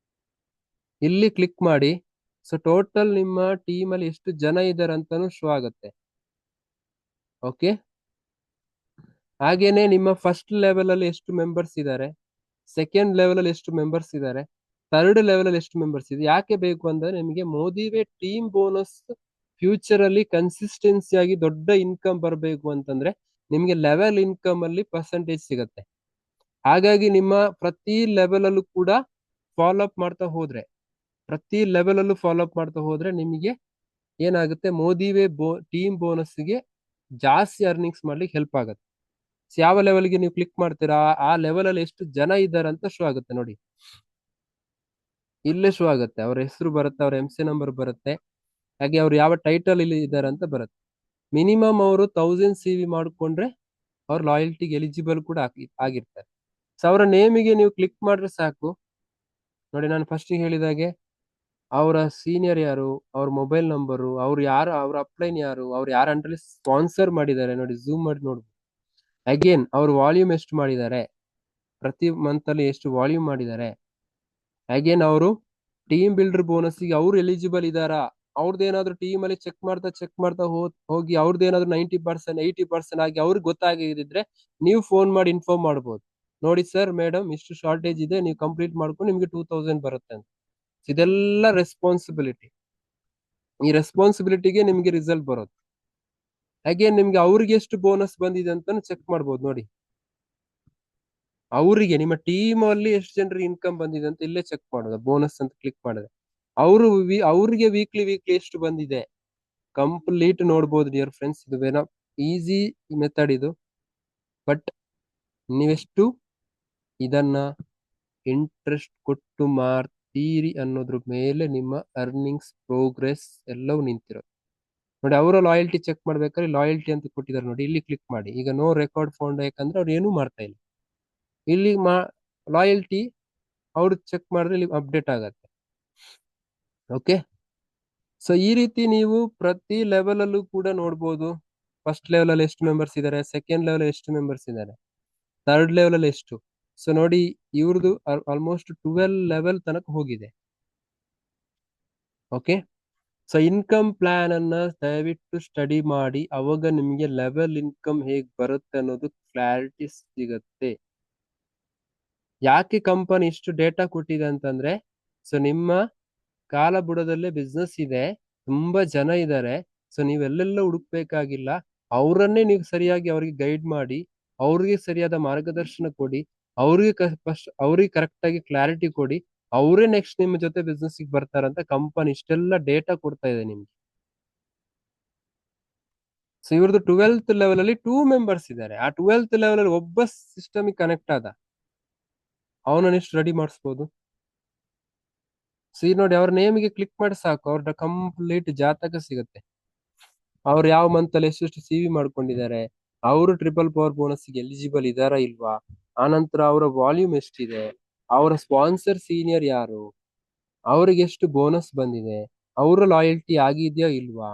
ಇಲ್ಲಿ ಕ್ಲಿಕ್ ಮಾಡಿ. ಸೊ ಟೋಟಲ್ ನಿಮ್ಮ ಟೀಮ್ ಅಲ್ಲಿ ಎಷ್ಟು ಜನ ಇದ್ದಾರೆ ಅಂತಾನು ಶೋ ಆಗುತ್ತೆ. ಓಕೆ, ಹಾಗೇನೆ ನಿಮ್ಮ ಫಸ್ಟ್ ಲೆವೆಲ್ ಅಲ್ಲಿ ಎಷ್ಟು ಮೆಂಬರ್ಸ್ ಇದ್ದಾರೆ, ಸೆಕೆಂಡ್ ಲೆವೆಲ್ ಅಲ್ಲಿ ಎಷ್ಟು ಮೆಂಬರ್ಸ್ ಇದ್ದಾರೆ, ಥರ್ಡ್ ಲೆವೆಲ್ ಅಲ್ಲಿ ಎಷ್ಟು ಮೆಂಬರ್ಸ್ ಇದೆ. ಯಾಕೆ ಬೇಕು ಅಂದ್ರೆ ನಿಮಗೆ ಮೋದಿವೇ ಟೀಮ್ ಬೋನಸ್ ಫ್ಯೂಚರ್ ಅಲ್ಲಿ ಕನ್ಸಿಸ್ಟೆನ್ಸಿ ಆಗಿ ದೊಡ್ಡ ಇನ್ಕಮ್ ಬರಬೇಕು ಅಂತಂದ್ರೆ ನಿಮ್ಗೆ ಲೆವೆಲ್ ಇನ್ಕಮ್ ಅಲ್ಲಿ ಪರ್ಸೆಂಟೇಜ್ ಸಿಗತ್ತೆ. ಹಾಗಾಗಿ ನಿಮ್ಮ ಪ್ರತಿ ಲೆವೆಲ್ ಅಲ್ಲೂ ಕೂಡ ಫಾಲೋ ಅಪ್ ಮಾಡ್ತಾ ಹೋದ್ರೆ, ಪ್ರತಿ ಲೆವೆಲ್ ಅಲ್ಲೂ ಫಾಲೋ ಅಪ್ ಮಾಡ್ತಾ ಹೋದ್ರೆ ನಿಮಗೆ ಏನಾಗುತ್ತೆ, ಮೋದಿವೇ ಟೀಮ್ ಬೋನಸ್ಗೆ ಜಾಸ್ತಿ ಅರ್ನಿಂಗ್ಸ್ ಮಾಡ್ಲಿಕ್ಕೆ ಹೆಲ್ಪ್ ಆಗುತ್ತೆ. ಯಾವ ಲೆವೆಲ್ಗೆ ನೀವು ಕ್ಲಿಕ್ ಮಾಡ್ತೀರಾ ಆ ಲೆವೆಲ್ ಅಲ್ಲಿ ಎಷ್ಟು ಜನ ಇದ್ದಾರೆ ಅಂತ ಶೋ ಆಗುತ್ತೆ. ನೋಡಿ, ಇಲ್ಲೇ ಶೋ ಆಗುತ್ತೆ, ಅವ್ರ ಹೆಸರು ಬರುತ್ತೆ, ಅವ್ರ MC ನಂಬರ್ ಬರುತ್ತೆ, ಹಾಗೆ ಅವ್ರು ಯಾವ ಟೈಟಲ್ ಇಲ್ಲಿ ಇದ್ದಾರೆ ಅಂತ ಬರುತ್ತೆ. ಮಿನಿಮಮ್ ಅವರು 1000 CV ಮಾಡ್ಕೊಂಡ್ರೆ ಅವ್ರ ಲಾಯಲ್ಟಿಗೆ ಎಲಿಜಿಬಲ್ ಕೂಡ ಆಗಿರ್ತಾರೆ. ಸೊ ಅವರ ನೇಮಿಗೆ ನೀವು ಕ್ಲಿಕ್ ಮಾಡಿದ್ರೆ ಸಾಕು. ನೋಡಿ, ನಾನು ಫಸ್ಟ್ ಹೇಳಿದಾಗೆ ಅವರ ಸೀನಿಯರ್ ಯಾರು, ಅವ್ರ ಮೊಬೈಲ್ ನಂಬರು, ಅವ್ರು ಯಾರು, ಅವ್ರ ಅಪ್ಲೈನ್ ಯಾರು, ಅವ್ರು ಯಾರ ಅಂಡರ್ಲಿ ಸ್ಪಾನ್ಸರ್ ಮಾಡಿದ್ದಾರೆ, ನೋಡಿ ಝೂಮ್ ಮಾಡಿ ನೋಡ್ಬೋದು. ಅಗೇನ್ ಅವ್ರ ವಾಲ್ಯೂಮ್ ಎಷ್ಟು ಮಾಡಿದ್ದಾರೆ, ಪ್ರತಿ ಮಂತ್ ಅಲ್ಲಿ ಎಷ್ಟು ವಾಲ್ಯೂಮ್ ಮಾಡಿದ್ದಾರೆ. ಅಗೇನ್ ಅವರು ಟೀಮ್ ಬಿಲ್ಡರ್ ಬೋನಸ್ಗೆ ಅವ್ರು ಎಲಿಜಿಬಲ್ ಇದಾರಾ, ಅವ್ರದ್ದೇನಾದ್ರು ಟೀಮ್ ಅಲ್ಲಿ ಚೆಕ್ ಮಾಡ್ತಾ ಹೋಗಿ ಅವ್ರದ್ದೇನಾದ್ರು 90%, 80% ಆಗಿ ಅವ್ರಿಗೆ ಗೊತ್ತಾಗಿದ್ರೆ ನೀವು ಫೋನ್ ಮಾಡಿ ಇನ್ಫಾರ್ಮ್ ಮಾಡ್ಬೋದು. ನೋಡಿ ಸರ್, ಮೇಡಮ್ ಇಷ್ಟು ಶಾರ್ಟೇಜ್ ಇದೆ, ನೀವು ಕಂಪ್ಲೀಟ್ ಮಾಡ್ಕೊಂಡು ನಿಮ್ಗೆ 2000 ಬರುತ್ತೆ ಅಂತ. ಇದೆಲ್ಲ ರೆಸ್ಪಾನ್ಸಿಬಿಲಿಟಿ. ಈ ರೆಸ್ಪಾನ್ಸಿಬಿಲಿಟಿಗೆ ನಿಮ್ಗೆ ರಿಸಲ್ಟ್ ಬರೋದು. ಅಗೇನ್ ನಿಮ್ಗೆ ಅವ್ರಿಗೆ ಎಷ್ಟು ಬೋನಸ್ ಬಂದಿದೆ ಅಂತ ಚೆಕ್ ಮಾಡ್ಬೋದು ನೋಡಿ. ಅವರಿಗೆ ನಿಮ್ಮ ಟೀಮ್ ಅಲ್ಲಿ ಎಷ್ಟು ಜನರಿಗೆ ಇನ್ಕಮ್ ಬಂದಿದೆ ಅಂತ ಇಲ್ಲೇ ಚೆಕ್ ಮಾಡೋದು, ಬೋನಸ್ ಅಂತ ಕ್ಲಿಕ್ ಮಾಡಿದ್ರೆ ಅವ್ರಿಗೆ ವೀಕ್ಲಿ ಎಷ್ಟು ಬಂದಿದೆ ಕಂಪ್ಲೀಟ್ ನೋಡ್ಬೋದು ಡಿಯರ್ ಫ್ರೆಂಡ್ಸ್. ಇದು ವೇನ ಈಸಿ ಮೆಥಡ್ ಇದು. ಬಟ್ ನೀವೆಷ್ಟು ಇದನ್ನ ಇಂಟ್ರೆಸ್ಟ್ ಕೊಟ್ಟು ಮಾಡ್ತೀರಿ ಅನ್ನೋದ್ರ ಮೇಲೆ ನಿಮ್ಮ ಅರ್ನಿಂಗ್ಸ್ ಪ್ರೋಗ್ರೆಸ್ ಎಲ್ಲವೂ ನಿಂತಿರೋದು ನೋಡಿ. ಅವರ ಲಾಯಲ್ಟಿ ಚೆಕ್ ಮಾಡ್ಬೇಕಾದ್ರೆ ಲಾಯಲ್ಟಿ ಅಂತ ಕೊಟ್ಟಿದ್ದಾರೆ ನೋಡಿ, ಇಲ್ಲಿ ಕ್ಲಿಕ್ ಮಾಡಿ. ಈಗ ನೋ ರೆಕಾರ್ಡ್ ಫೌಂಡ್ ಯಾಕಂದ್ರೆ ಅವ್ರು ಏನೂ ಮಾಡ್ತಾ ಇಲ್ಲ. ಇಲ್ಲಿ ಲಾಯಲ್ಟಿ ಅವ್ರು ಚೆಕ್ ಮಾಡಿದ್ರೆ ಇಲ್ಲಿ ಅಪ್ಡೇಟ್ ಆಗತ್ತೆ. ಓಕೆ, ಸೊ ಈ ರೀತಿ ನೀವು ಪ್ರತಿ ಲೆವೆಲ್ ಅಲ್ಲೂ ಕೂಡ ನೋಡ್ಬೋದು. ಫಸ್ಟ್ ಲೆವೆಲ್ ಅಲ್ಲಿ ಎಷ್ಟು ಮೆಂಬರ್ಸ್ ಇದ್ದಾರೆ, ಸೆಕೆಂಡ್ ಲೆವೆಲ್ ಎಷ್ಟು ಮೆಂಬರ್ಸ್ ಇದ್ದಾರೆ, ಥರ್ಡ್ ಲೆವೆಲ್ ಅಲ್ಲಿ ಎಷ್ಟು. ಸೊ ನೋಡಿ, ಇವ್ರದ್ದು ಆಲ್ಮೋಸ್ಟ್ 12 ಲೆವೆಲ್ ತನಕ ಹೋಗಿದೆ. ಓಕೆ, ಸೊ ಇನ್ಕಮ್ ಪ್ಲಾನ್ ಅನ್ನ ದಯವಿಟ್ಟು ಸ್ಟಡಿ ಮಾಡಿ, ಅವಾಗ ನಿಮ್ಗೆ ಲೆವೆಲ್ ಇನ್ಕಮ್ ಹೇಗ್ ಬರುತ್ತೆ ಅನ್ನೋದು ಕ್ಲಾರಿಟಿ ಸಿಗತ್ತೆ. ಯಾಕೆ ಕಂಪನಿ ಇಷ್ಟು ಡೇಟಾ ಕೊಟ್ಟಿದೆ ಅಂತಂದ್ರೆ, ಸೊ ನಿಮ್ಮ ಕಾಲ ಬುಡದಲ್ಲೇ ಬಿಸ್ನೆಸ್ ಇದೆ, ತುಂಬಾ ಜನ ಇದ್ದಾರೆ. ಸೊ ನೀವೆಲ್ಲೆಲ್ಲ ಹುಡುಕ್ಬೇಕಾಗಿಲ್ಲ, ಅವರನ್ನೇ ನೀವು ಸರಿಯಾಗಿ ಅವ್ರಿಗೆ ಗೈಡ್ ಮಾಡಿ, ಅವ್ರಿಗೆ ಸರಿಯಾದ ಮಾರ್ಗದರ್ಶನ ಕೊಡಿ, ಅವ್ರಿಗೆ ಕರೆಕ್ಟ್ ಆಗಿ ಕ್ಲಾರಿಟಿ ಕೊಡಿ, ಅವರೇ ನೆಕ್ಸ್ಟ್ ನಿಮ್ಮ ಜೊತೆ ಬಿಸ್ನೆಸ್ ಬರ್ತಾರಂತ ಕಂಪನಿ ಇಷ್ಟೆಲ್ಲ ಡೇಟಾ ಕೊಡ್ತಾ ಇದೆ ನಿಮ್ಗೆ. ಸೊ ಇವ್ರದ್ದು 12th ಲೆವೆಲ್ ಅಲ್ಲಿ 2 ಮೆಂಬರ್ಸ್ ಇದ್ದಾರೆ. ಆ 12th ಲೆವೆಲ್ ಅಲ್ಲಿ ಒಬ್ಬ ಸಿಸ್ಟಮ್ ಕನೆಕ್ಟ್ ಆದ, ಅವನನ್ನ ಎಷ್ಟು ರೆಡಿ ಮಾಡಿಸ್ಬೋದು. ಸೊ ಈಗ ನೋಡಿ, ಅವ್ರ ನೇಮಿಗೆ ಕ್ಲಿಕ್ ಮಾಡಿ ಸಾಕು, ಅವ್ರ ಕಂಪ್ಲೀಟ್ ಜಾತಕ ಸಿಗುತ್ತೆ. ಅವ್ರು ಯಾವ ಮಂತ್ ಅಲ್ಲಿ ಎಷ್ಟು CV ಮಾಡ್ಕೊಂಡಿದ್ದಾರೆ, ಅವರು ಟ್ರಿಪಲ್ ಪವರ್ ಬೋನಸ್ ಎಲಿಜಿಬಲ್ ಇದಾರಾ ಇಲ್ವಾ, ಆನಂತರ ಅವರ ವಾಲ್ಯೂಮ್ ಎಷ್ಟಿದೆ, ಅವರ ಸ್ಪಾನ್ಸರ್ ಸೀನಿಯರ್ ಯಾರು, ಅವ್ರಿಗೆ ಎಷ್ಟು ಬೋನಸ್ ಬಂದಿದೆ, ಅವರ ಲಾಯಲ್ಟಿ ಆಗಿದೆಯಾ ಇಲ್ವಾ.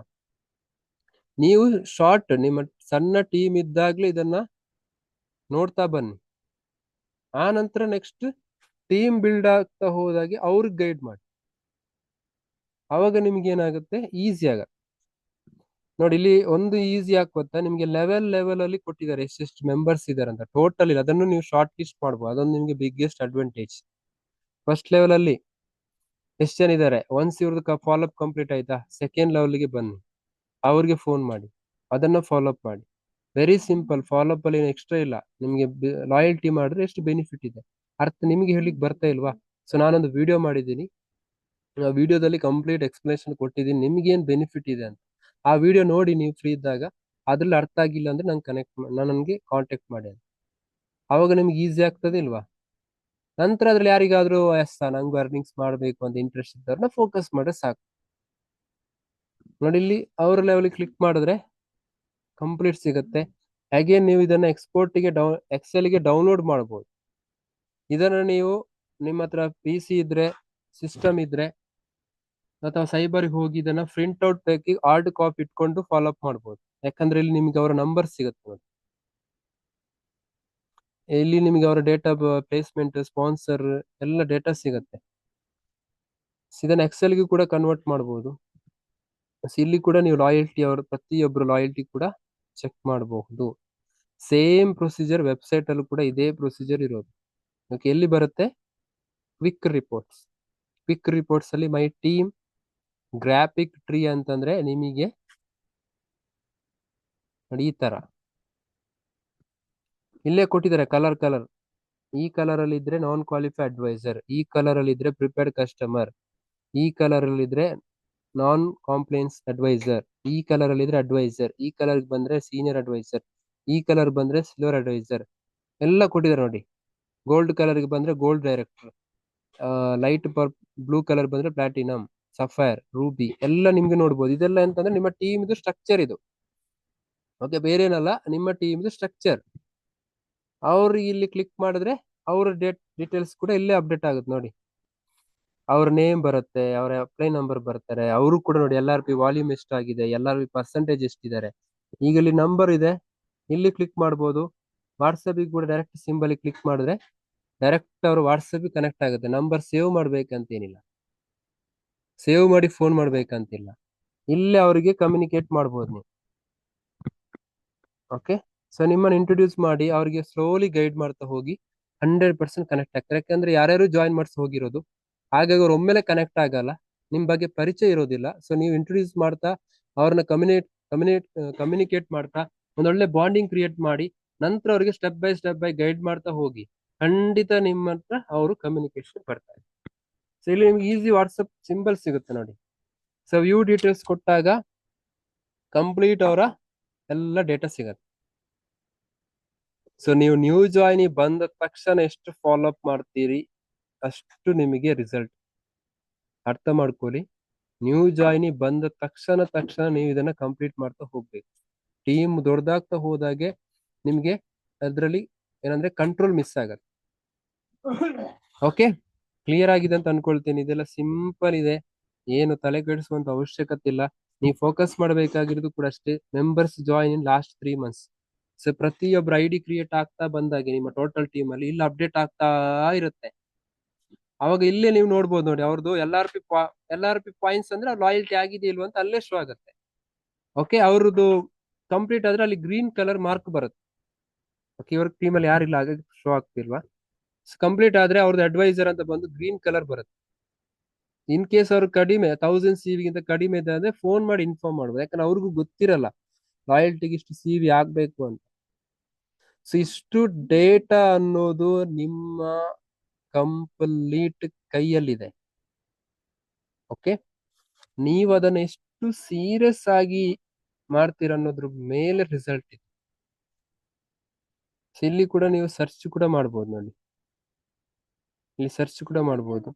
ನೀವು ಶಾರ್ಟ್ ನಿಮ್ಮ ಸಣ್ಣ ಟೀಮ್ ಇದ್ದಾಗ್ಲೇ ಇದನ್ನ ನೋಡ್ತಾ ಬನ್ನಿ. ಆ ನಂತರ ನೆಕ್ಸ್ಟ್ ಟೀಮ್ ಬಿಲ್ಡ್ ಆಗ್ತಾ ಹೋದಾಗೆ ಅವ್ರಿಗೆ ಗೈಡ್ ಮಾಡಿ, ಅವಾಗ ನಿಮ್ಗೆ ಏನಾಗುತ್ತೆ, ಈಸಿ ಆಗತ್ತೆ ನೋಡಿ. ಇಲ್ಲಿ ಒಂದು ಈಸಿ ಯಾಕೆ ಗೊತ್ತಾ, ನಿಮ್ಗೆ ಲೆವೆಲ್ ಅಲ್ಲಿ ಕೊಟ್ಟಿದ್ದಾರೆ ಎಷ್ಟೆಷ್ಟು ಮೆಂಬರ್ಸ್ ಇದಾರೆ ಅಂತ, ಟೋಟಲ್ ಇಲ್ಲ, ಅದನ್ನು ನೀವು ಶಾರ್ಟ್ ಲಿಸ್ಟ್ ಮಾಡ್ಬೋದು. ಅದೊಂದು ನಿಮ್ಗೆ ಬಿಗ್ಗೆಸ್ಟ್ ಅಡ್ವಾಂಟೇಜ್. ಫಸ್ಟ್ ಲೆವೆಲ್ ಅಲ್ಲಿ ಎಷ್ಟು ಜನ ಇದ್ದಾರೆ, ಒನ್ಸ್ ಇವ್ರದ್ದು ಫಾಲೋ ಅಪ್ ಕಂಪ್ಲೀಟ್ ಆಯ್ತಾ, ಸೆಕೆಂಡ್ ಲೆವೆಲ್ಗೆ ಬನ್ನಿ, ಅವ್ರಿಗೆ ಫೋನ್ ಮಾಡಿ, ಅದನ್ನ ಫಾಲೋ ಅಪ್ ಮಾಡಿ. ವೆರಿ ಸಿಂಪಲ್, ಫಾಲೋ ಅಪ್ ಅಲ್ಲಿ ಎಕ್ಸ್ಟ್ರಾ ಇಲ್ಲ. ನಿಮ್ಗೆ ಲಾಯಲ್ಟಿ ಮಾಡಿದ್ರೆ ಎಷ್ಟು ಬೆನಿಫಿಟ್ ಇದೆ ಅರ್ಥ ನಿಮ್ಗೆ ಹೇಳಿಕ್ ಬರ್ತಾ ಇಲ್ವಾ. ಸೊ ನಾನೊಂದು ವಿಡಿಯೋ ಮಾಡಿದ್ದೀನಿ, ಆ ವಿಡಿಯೋದಲ್ಲಿ ಕಂಪ್ಲೀಟ್ ಎಕ್ಸ್ಪ್ಲನೇಷನ್ ಕೊಟ್ಟಿದ್ದೀನಿ ನಿಮ್ಗೆ ಏನ್ ಬೆನಿಫಿಟ್ ಇದೆ ಅಂತ. ಆ ವಿಡಿಯೋ ನೋಡಿ ನೀವು ಫ್ರೀ ಇದ್ದಾಗ, ಅದ್ರಲ್ಲಿ ಅರ್ಥ ಆಗಿಲ್ಲ ಅಂದ್ರೆ ನನಗೆ ಕಾಂಟ್ಯಾಕ್ಟ್ ಮಾಡಿ, ಅವಾಗ ನಿಮ್ಗೆ ಈಸಿ ಆಗ್ತದೆ ಇಲ್ವಾ. ನಂತರ ಅದ್ರಲ್ಲಿ ಯಾರಿಗಾದ್ರೂ ನಂಗೂ ಅರ್ನಿಂಗ್ಸ್ ಮಾಡ್ಬೇಕು ಅಂತ ಇಂಟ್ರೆಸ್ಟ್ ಇದ್ದವ್ರನ್ನ ಫೋಕಸ್ ಮಾಡ್ರೆ ಸಾಕು. ನೋಡಿ, ಇಲ್ಲಿ ಅವ್ರ ಲೆವೆಲ್ ಕ್ಲಿಕ್ ಮಾಡಿದ್ರೆ ಕಂಪ್ಲೀಟ್ ಸಿಗುತ್ತೆ. ಅಗೇನ್ ನೀವು ಇದನ್ನ ಎಕ್ಸೆಲ್ ಗೆ ಡೌನ್ಲೋಡ್ ಮಾಡಬಹುದು. ಇದನ್ನ ನೀವು ನಿಮ್ಮ ಹತ್ರ PC ಇದ್ರೆ, ಸಿಸ್ಟಮ್ ಇದ್ರೆ, ಅಥವಾ ಸೈಬರ್ ಹೋಗಿ ಇದನ್ನ ಪ್ರಿಂಟ್ ಔಟ್ ತೆಗಿ ಹಾರ್ಡ್ ಕಾಪಿ ಇಟ್ಕೊಂಡು ಫಾಲೋ ಅಪ್ ಮಾಡ್ಬೋದು. ಯಾಕಂದ್ರೆ ಇಲ್ಲಿ ನಿಮ್ಗೆ ಅವರ ನಂಬರ್ ಸಿಗುತ್ತೆ ನೋಡಿ, ಇಲ್ಲಿ ನಿಮ್ಗೆ ಅವರ ಡೇಟಾ, ಪ್ಲೇಸ್ಮೆಂಟ್, ಸ್ಪಾನ್ಸರ್ ಎಲ್ಲ ಡೇಟಾ ಸಿಗುತ್ತೆ. ಇದನ್ನ ಎಕ್ಸೆಲ್ ಗೆ ಕೂಡ ಕನ್ವರ್ಟ್ ಮಾಡಬಹುದು. ಇಲ್ಲಿ ಕೂಡ ನೀವು ಲಾಯಲ್ಟಿ, ಅವರ ಪ್ರತಿಯೊಬ್ಬರು ಲಾಯಲ್ಟಿ ಕೂಡ ಚೆಕ್ ಮಾಡಬಹುದು. ಸೇಮ್ ಪ್ರೊಸೀಜರ್ ವೆಬ್ಸೈಟ್ ಅಲ್ಲೂ ಕೂಡ ಇದೇ ಪ್ರೊಸೀಜರ್ ಇರೋದು. ಓಕೆ, ಎಲ್ಲಿ ಬರುತ್ತೆ, ಕ್ವಿಕ್ ರಿಪೋರ್ಟ್ಸ್ ಅಲ್ಲಿ ಮೈ ಟೀಮ್ ಗ್ರಾಫಿಕ್ ಟ್ರೀ ಅಂತಂದ್ರೆ ನಿಮಗೆ ನೋಡಿ ಈ ತರ ಇಲ್ಲೇ ಕೊಟ್ಟಿದ್ದಾರೆ ಕಲರ್. ಈ ಕಲರ್ ಅಲ್ಲಿ ಇದ್ರೆ ನಾನ್ ಕ್ವಾಲಿಫೈಡ್ ಅಡ್ವೈಸರ್, ಈ ಕಲರ್ ಅಲ್ಲಿ ಇದ್ರೆ ಪ್ರಿಪೇರ್ಡ್ ಕಸ್ಟಮರ್, ಈ ಕಲರ್ ಅಲ್ಲಿ ಇದ್ರೆ ನಾನ್ ಕಾಂಪ್ಲೈನ್ಸ್ ಅಡ್ವೈಸರ್, ಈ ಕಲರ್ ಅಲ್ಲಿ ಇದ್ರೆ ಅಡ್ವೈಸರ್, ಈ ಕಲರ್ ಬಂದ್ರೆ ಸೀನಿಯರ್ ಅಡ್ವೈಸರ್, ಈ ಕಲರ್ ಬಂದ್ರೆ ಸಿಲ್ವರ್ ಅಡ್ವೈಸರ್ ಎಲ್ಲ ಕೊಟ್ಟಿದ್ದಾರೆ ನೋಡಿ. ಗೋಲ್ಡ್ ಕಲರ್ ಗೆ ಬಂದ್ರೆ gold director, light blue colour ಬಂದ್ರೆ ಪ್ಲಾಟಿನಮ್, ಸಫೈರ್, ರೂಬಿ ಎಲ್ಲ ನಿಮ್ಗೆ ನೋಡ್ಬೋದು. ಇದೆಲ್ಲ ಅಂತಂದ್ರೆ ನಿಮ್ಮ ಟೀಮ್ ಇದು ಸ್ಟ್ರಕ್ಚರ್ ಇದು. ಓಕೆ, ಬೇರೆ ಏನಲ್ಲ, ನಿಮ್ಮ ಟೀಮ್ ಇದು ಸ್ಟ್ರಕ್ಚರ್. ಅವ್ರಿಗೆ ಇಲ್ಲಿ ಕ್ಲಿಕ್ ಮಾಡಿದ್ರೆ ಅವ್ರ ಡೀಟೇಲ್ಸ್ ಕೂಡ ಇಲ್ಲೇ ಅಪ್ಡೇಟ್ ಆಗುತ್ತೆ ನೋಡಿ. ಅವ್ರ ನೇಮ್ ಬರುತ್ತೆ, ಅವರ ಅಪ್ಲೈ ನಂಬರ್ ಬರ್ತಾರೆ, ಅವರು ಕೂಡ ನೋಡಿ LRP ವಾಲ್ಯೂಮ್ ಎಷ್ಟಾಗಿದೆ, LRP ಪರ್ಸೆಂಟೇಜ್ ಎಷ್ಟಿದ್ದಾರೆ. ಈಗ ಇಲ್ಲಿ ನಂಬರ್ ಇದೆ, ಇಲ್ಲಿ ಕ್ಲಿಕ್ ಮಾಡ್ಬೋದು. ವಾಟ್ಸಪ್ ಕೂಡ ಡೈರೆಕ್ಟ್ ಸಿಂಬಲ್ ಕ್ಲಿಕ್ ಮಾಡಿದ್ರೆ ಡೈರೆಕ್ಟ್ ಅವರು ವಾಟ್ಸಪ್ ಕನೆಕ್ಟ್ ಆಗುತ್ತೆ. ನಂಬರ್ ಸೇವ್ ಮಾಡ್ಬೇಕಂತೇನಿಲ್ಲ, ಸೇವ್ ಮಾಡಿ ಫೋನ್ ಮಾಡ್ಬೇಕಂತಿಲ್ಲ, ಇಲ್ಲೇ ಅವರಿಗೆ ಕಮ್ಯುನಿಕೇಟ್ ಮಾಡ್ಬೋದು ನೀವು. ಓಕೆ, ಸೊ ನಿಮ್ಮನ್ನು ಇಂಟ್ರೊಡ್ಯೂಸ್ ಮಾಡಿ ಅವ್ರಿಗೆ ಸ್ಲೋಲಿ ಗೈಡ್ ಮಾಡ್ತಾ ಹೋಗಿ 100% ಕನೆಕ್ಟ್ ಆಗ್ತಾರೆ. ಯಾಕಂದ್ರೆ ಯಾರ್ಯಾರು ಜಾಯಿನ್ ಮಾಡಿಸಿ ಹೋಗಿರೋದು, ಹಾಗಾಗಿ ಅವ್ರು ಒಮ್ಮೆಲೆ ಕನೆಕ್ಟ್ ಆಗಲ್ಲ, ನಿಮ್ ಬಗ್ಗೆ ಪರಿಚಯ ಇರೋದಿಲ್ಲ. ಸೊ ನೀವು ಇಂಟ್ರೊಡ್ಯೂಸ್ ಮಾಡ್ತಾ ಅವ್ರನ್ನ ಕಮ್ಯುನಿಕೇಟ್ ಮಾಡ್ತಾ ಒಂದೊಳ್ಳೆ ಬಾಂಡಿಂಗ್ ಕ್ರಿಯೇಟ್ ಮಾಡಿ ನಂತರ ಅವರಿಗೆ ಸ್ಟೆಪ್ ಬೈ ಗೈಡ್ ಮಾಡ್ತಾ ಹೋಗಿ ಖಂಡಿತ ನಿಮ್ಮ ಹತ್ರ ಅವರು ಕಮ್ಯುನಿಕೇಶನ್ ಬರ್ತಾರೆ. ಸೊ ಇಲ್ಲಿ ನಿಮ್ಗೆ ಈಸಿ ವಾಟ್ಸಪ್ ಸಿಂಬಲ್ ಸಿಗುತ್ತೆ ನೋಡಿ. ಸೊ ವ್ಯೂ ಡೀಟೇಲ್ಸ್ ಕೊಟ್ಟಾಗ ಕಂಪ್ಲೀಟ್ ಅವರ ಎಲ್ಲ ಡೇಟಾ ಸಿಗತ್ತೆ. ಸೊ ನೀವು ನ್ಯೂ ಜಾಯ್ನಿ ಬಂದ ತಕ್ಷಣ ಎಷ್ಟು ಫಾಲೋ ಅಪ್ ಮಾಡ್ತೀರಿ ಅಷ್ಟು ನಿಮಗೆ ರಿಸಲ್ಟ್. ಅರ್ಥ ಮಾಡ್ಕೊಳ್ಳಿ, ನ್ಯೂ ಜಾಯ್ನಿ ಬಂದ ತಕ್ಷಣ ನೀವು ಇದನ್ನ ಕಂಪ್ಲೀಟ್ ಮಾಡ್ತಾ ಹೋಗ್ಬೇಕು. ಟೀಮ್ ದೊಡ್ಡದಾಗ್ತಾ ಹೋದಾಗೆ ನಿಮ್ಗೆ ಅದರಲ್ಲಿ ಏನಂದ್ರೆ ಕಂಟ್ರೋಲ್ ಮಿಸ್ ಆಗತ್ತೆ. ಓಕೆ, ಕ್ಲಿಯರ್ ಆಗಿದೆ ಅಂತ ಅನ್ಕೊಳ್ತೀನಿ. ಇದೆಲ್ಲ ಸಿಂಪಲ್ ಇದೆ, ಏನು ತಲೆ ಕೆಡಿಸುವಂತ ಅವಶ್ಯಕತೆ ಇಲ್ಲ. ನೀವು ಫೋಕಸ್ ಮಾಡಬೇಕಾಗಿರೋದು ಕೂಡ ಅಷ್ಟೇ, members join in last 3 months. So ಪ್ರತಿಯೊಬ್ಬರು ಐಡಿ ಕ್ರಿಯೇಟ್ ಆಗ್ತಾ ಬಂದಾಗೆ ನಿಮ್ಮ ಟೋಟಲ್ ಟೀಮ್ ಅಲ್ಲಿ ಇಲ್ಲಿ ಅಪ್ಡೇಟ್ ಆಗ್ತಾ ಇರುತ್ತೆ. ಅವಾಗ ಇಲ್ಲೇ ನೀವು ನೋಡ್ಬೋದು ನೋಡಿ ಅವ್ರದ್ದು LRP ಪಾಯಿಂಟ್ಸ್ ಅಂದ್ರೆ ಲಾಯಲ್ಟಿ ಆಗಿದೆ ಇಲ್ವಾ ಅಂತ ಅಲ್ಲೇ ಶೋ ಆಗುತ್ತೆ. ಓಕೆ, ಅವ್ರದ್ದು ಕಂಪ್ಲೀಟ್ ಆದ್ರೆ ಅಲ್ಲಿ ಗ್ರೀನ್ ಕಲರ್ ಮಾರ್ಕ್ ಬರುತ್ತೆ. ಓಕೆ, ಇವ್ರ ಟೀಮ್ ಅಲ್ಲಿ ಯಾರಿಲ್ಲ ಹಾಗಾಗಿ ಶೋ ಆಗ್ತಿಲ್ವಾ. ಕಂಪ್ಲೀಟ್ ಆದ್ರೆ ಅವ್ರದ್ದು ಅಡ್ವೈಸರ್ ಅಂತ ಬಂದು ಗ್ರೀನ್ ಕಲರ್ ಬರುತ್ತೆ. ಇನ್ ಕೇಸ್ ಅವ್ರು ಕಡಿಮೆ 1000 CV ಗಿಂತ ಕಡಿಮೆ ಇದೆ ಅಂದ್ರೆ ಫೋನ್ ಮಾಡಿ ಇನ್ಫಾರ್ಮ್ ಮಾಡ್ಬೋದು, ಯಾಕಂದ್ರೆ ಅವ್ರಿಗೂ ಗೊತ್ತಿರಲ್ಲ ಲಾಯಲ್ಟಿಗೆ ಇಷ್ಟು CV ಆಗ್ಬೇಕು ಅಂತ. ಸೊ ಇಷ್ಟು ಡೇಟಾ ಅನ್ನೋದು ನಿಮ್ಮ ಕಂಪ್ಲೀಟ್ ಕೈಯಲ್ಲಿದೆ. ಓಕೆ, ನೀವು ಅದನ್ನ ಎಷ್ಟು ಸೀರಿಯಸ್ ಆಗಿ ಮಾಡ್ತೀರ ಅನ್ನೋದ್ರ ಮೇಲೆ ರಿಸಲ್ಟ್ ಇದೆ. ಇಲ್ಲಿ ಕೂಡ ನೀವು ಸರ್ಚ್ ಕೂಡ ಮಾಡ್ಬೋದು ನೋಡಿ, ಇಲ್ಲಿ ಸರ್ಚ್ ಕೂಡ ಮಾಡ್ಬೋದು.